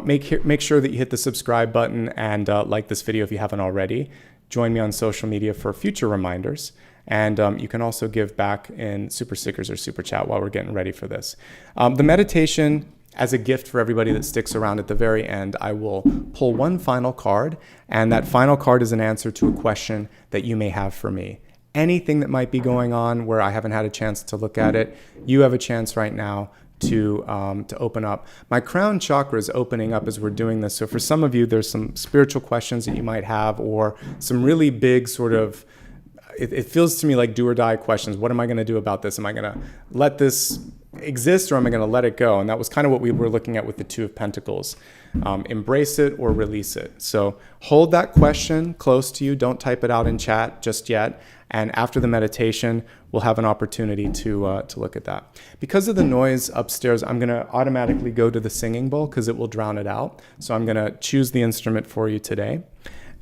Make sure that you hit the subscribe button and like this video if you haven't already. Join me on social media for future reminders. And you can also give back in SuperStickers or Super Chat while we're getting ready for this. The meditation, as a gift for everybody that sticks around at the very end, I will pull one final card, and that final card is an answer to a question that you may have for me. Anything that might be going on where I haven't had a chance to look at it, you have a chance right now to open up. My crown chakra is opening up as we're doing this. So for some of you, there's some spiritual questions that you might have, or some really big sort of, it feels to me like do or die questions. What am I going to do about this? Am I going to let this exist or am I going to let it go? And that was kind of what we were looking at with the Two of Pentacles. Embrace it or release it. So hold that question close to you. Don't type it out in chat just yet. And after the meditation, we'll have an opportunity to look at that. Because of the noise upstairs, I'm going to automatically go to the singing bowl because it will drown it out. So I'm going to choose the instrument for you today.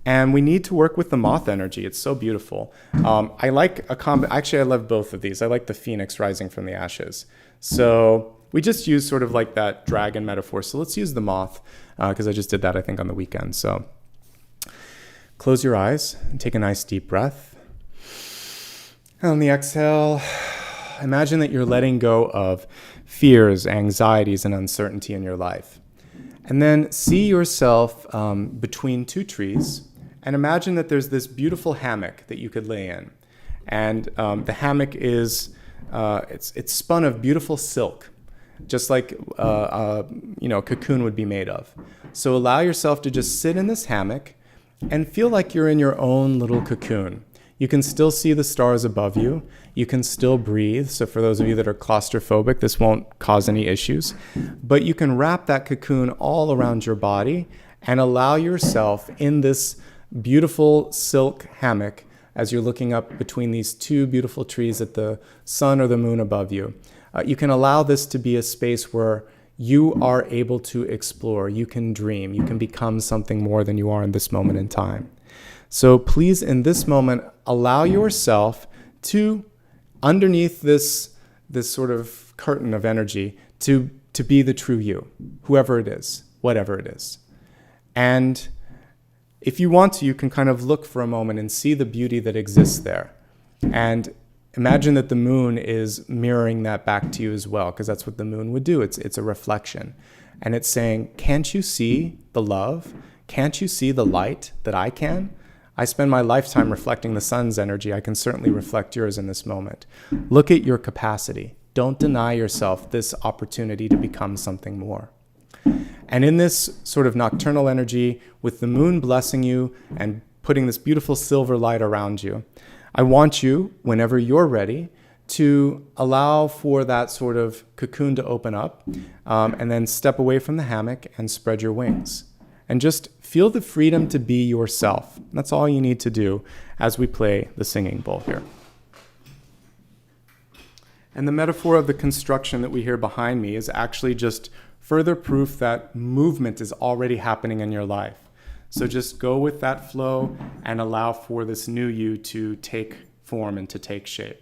And we need to work with the Moth energy. It's so beautiful. I like actually, I love both of these. I like the phoenix rising from the ashes. So we just use sort of like that dragon metaphor. So let's use the Moth because I just did that, I think, on the weekend. So close your eyes and take a nice deep breath. And on the exhale, imagine that you're letting go of fears, anxieties, and uncertainty in your life. And then see yourself between two trees and imagine that there's this beautiful hammock that you could lay in. And the hammock is, it's spun of beautiful silk, just like a cocoon would be made of. So allow yourself to just sit in this hammock and feel like you're in your own little cocoon. You can still see the stars above you. You can still breathe. So for those of you that are claustrophobic, this won't cause any issues. But you can wrap that cocoon all around your body and allow yourself in this beautiful silk hammock as you're looking up between these two beautiful trees at the sun or the moon above you. You can allow this to be a space where you are able to explore. You can dream. You can become something more than you are in this moment in time. So please, in this moment, allow yourself to, underneath this sort of curtain of energy, to be the true you, whoever it is, whatever it is. And if you want to, you can kind of look for a moment and see the beauty that exists there. And imagine that the moon is mirroring that back to you as well, because that's what the moon would do. It's a reflection. And it's saying, can't you see the love? Can't you see the light that I can? I spend my lifetime reflecting the sun's energy. I can certainly reflect yours in this moment. Look at your capacity. Don't deny yourself this opportunity to become something more. And in this sort of nocturnal energy, with the moon blessing you and putting this beautiful silver light around you, I want you, whenever you're ready, to allow for that sort of cocoon to open up and then step away from the hammock and spread your wings. And just feel the freedom to be yourself. That's all you need to do as we play the singing bowl here. And the metaphor of the construction that we hear behind me is actually just further proof that movement is already happening in your life. So just go with that flow and allow for this new you to take form and to take shape.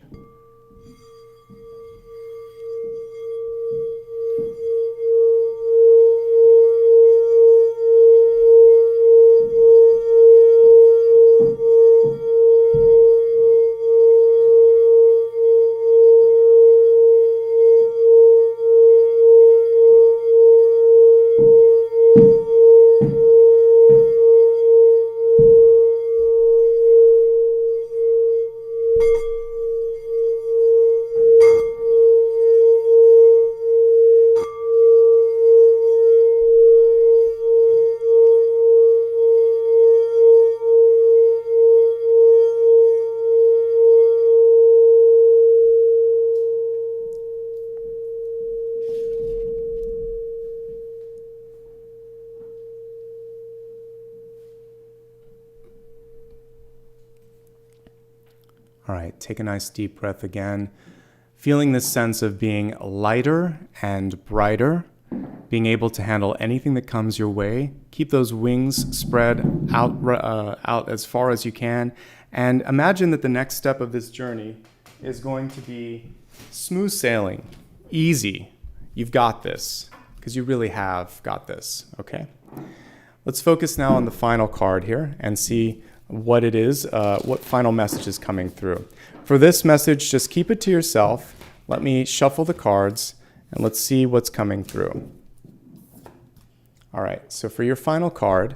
All right, take a nice deep breath again, feeling this sense of being lighter and brighter, being able to handle anything that comes your way. Keep those wings spread out as far as you can, and imagine that the next step of this journey is going to be smooth sailing, easy. You've got this, because you really have got this, okay? Let's focus now on the final card here and see what it is, what final message is coming through. For this message, just keep it to yourself. Let me shuffle the cards and let's see what's coming through. All right, so for your final card,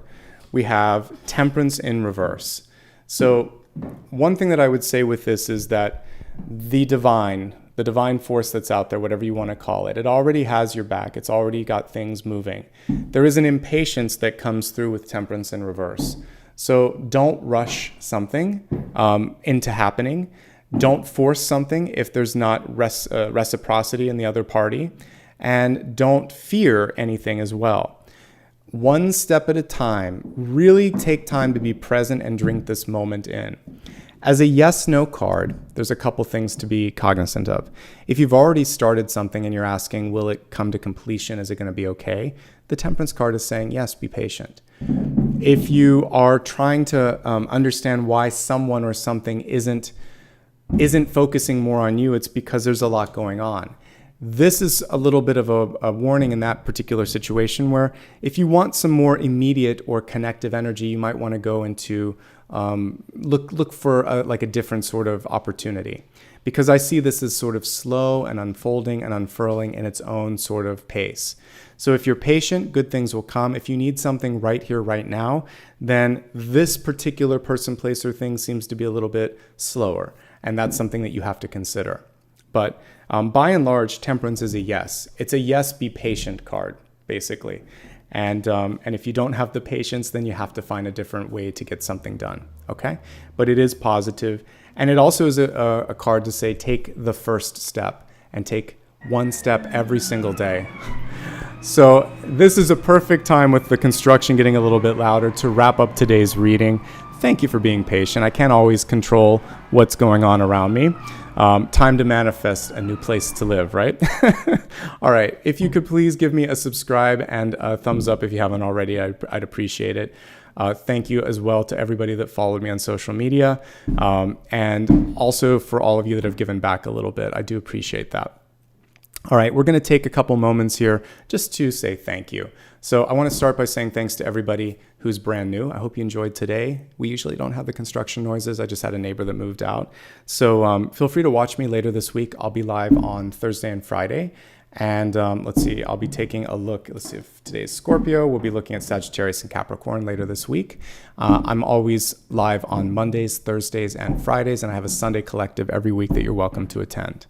we have Temperance in reverse. So one thing that I would say with this is that the divine force that's out there, whatever you want to call it, it already has your back. It's already got things moving. There is an impatience that comes through with Temperance in reverse. So don't rush something into happening. Don't force something if there's not reciprocity in the other party. And don't fear anything as well. One step at a time. Really take time to be present and drink this moment in. As a yes/no card, there's a couple things to be cognizant of. If you've already started something and you're asking, will it come to completion? Is it going to be okay? The Temperance card is saying, yes, be patient. If you are trying to understand why someone or something isn't focusing more on you, it's because there's a lot going on. This is a little bit of a warning in that particular situation, where if you want some more immediate or connective energy, you might want to go into look for like a different sort of opportunity, because I see this as sort of slow and unfolding and unfurling in its own sort of pace. So if you're patient, good things will come. If you need something right here, right now, then this particular person, place, or thing seems to be a little bit slower, and that's something that you have to consider. But by and large, Temperance is a yes. It's a yes, be patient card, basically. And if you don't have the patience, then you have to find a different way to get something done, okay? But it is positive. And it also is a card to say, take the first step, and take one step every single day. So this is a perfect time, with the construction getting a little bit louder, to wrap up today's reading. Thank you for being patient. I can't always control what's going on around me. Time to manifest a new place to live, right? All right. If you could please give me a subscribe and a thumbs up if you haven't already, I'd appreciate it. Thank you as well to everybody that followed me on social media. And also for all of you that have given back a little bit. I do appreciate that. All right, we're going to take a couple moments here just to say thank you. So I want to start by saying thanks to everybody who's brand new. I hope you enjoyed today. We usually don't have the construction noises. I just had a neighbor that moved out. So feel free to watch me later this week. I'll be live on Thursday and Friday. And let's see, I'll be taking a look. Let's see if today's Scorpio. We'll be looking at Sagittarius and Capricorn later this week. I'm always live on Mondays, Thursdays, and Fridays. And I have a Sunday collective every week that you're welcome to attend.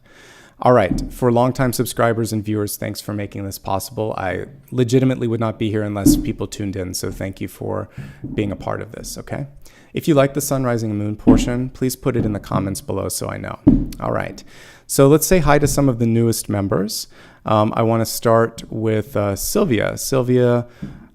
All right, for longtime subscribers and viewers, thanks for making this possible. I legitimately would not be here unless people tuned in, so thank you for being a part of this, okay? If you like the sun, rising, and moon portion, please put it in the comments below so I know. All right, so let's say hi to some of the newest members. I want to start with Sylvia. Sylvia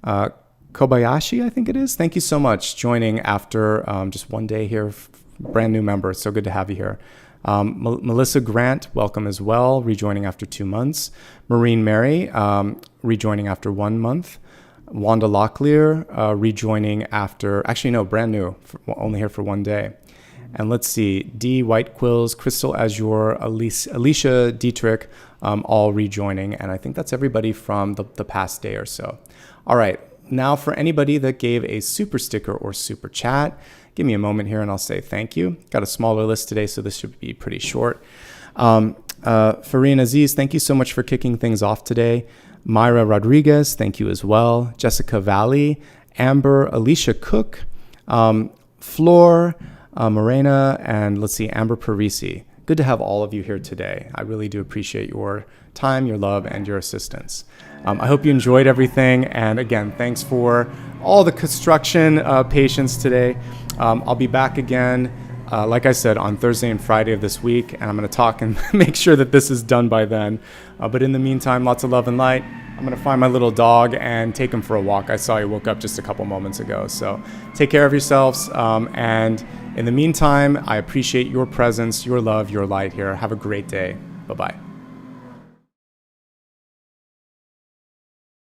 Kobayashi, I think it is. Thank you so much joining after just one day here. Brand new member, it's so good to have you here. Melissa Grant, welcome as well, rejoining after 2 months. Maureen Mary, rejoining after 1 month. Wanda Locklear, rejoining after, actually no, brand new, only here for 1 day. And let's see, D. White Quills, Crystal Azure, Alicia Dietrich, all rejoining. And I think that's everybody from the past day or so. All right, now for anybody that gave a super sticker or super chat, give me a moment here and I'll say thank you. Got a smaller list today, so this should be pretty short. Farine Aziz, thank you so much for kicking things off today. Myra Rodriguez, thank you as well. Jessica Valley, Amber, Alicia Cook, Flor, Morena, and let's see, Amber Parisi. Good to have all of you here today. I really do appreciate your time, your love, and your assistance. I hope you enjoyed everything. And again, thanks for all the construction patience today. I'll be back again, like I said, on Thursday and Friday of this week. And I'm going to talk and make sure that this is done by then. But in the meantime, lots of love and light. I'm going to find my little dog and take him for a walk. I saw he woke up just a couple moments ago. So take care of yourselves. And in the meantime, I appreciate your presence, your love, your light here. Have a great day. Bye-bye.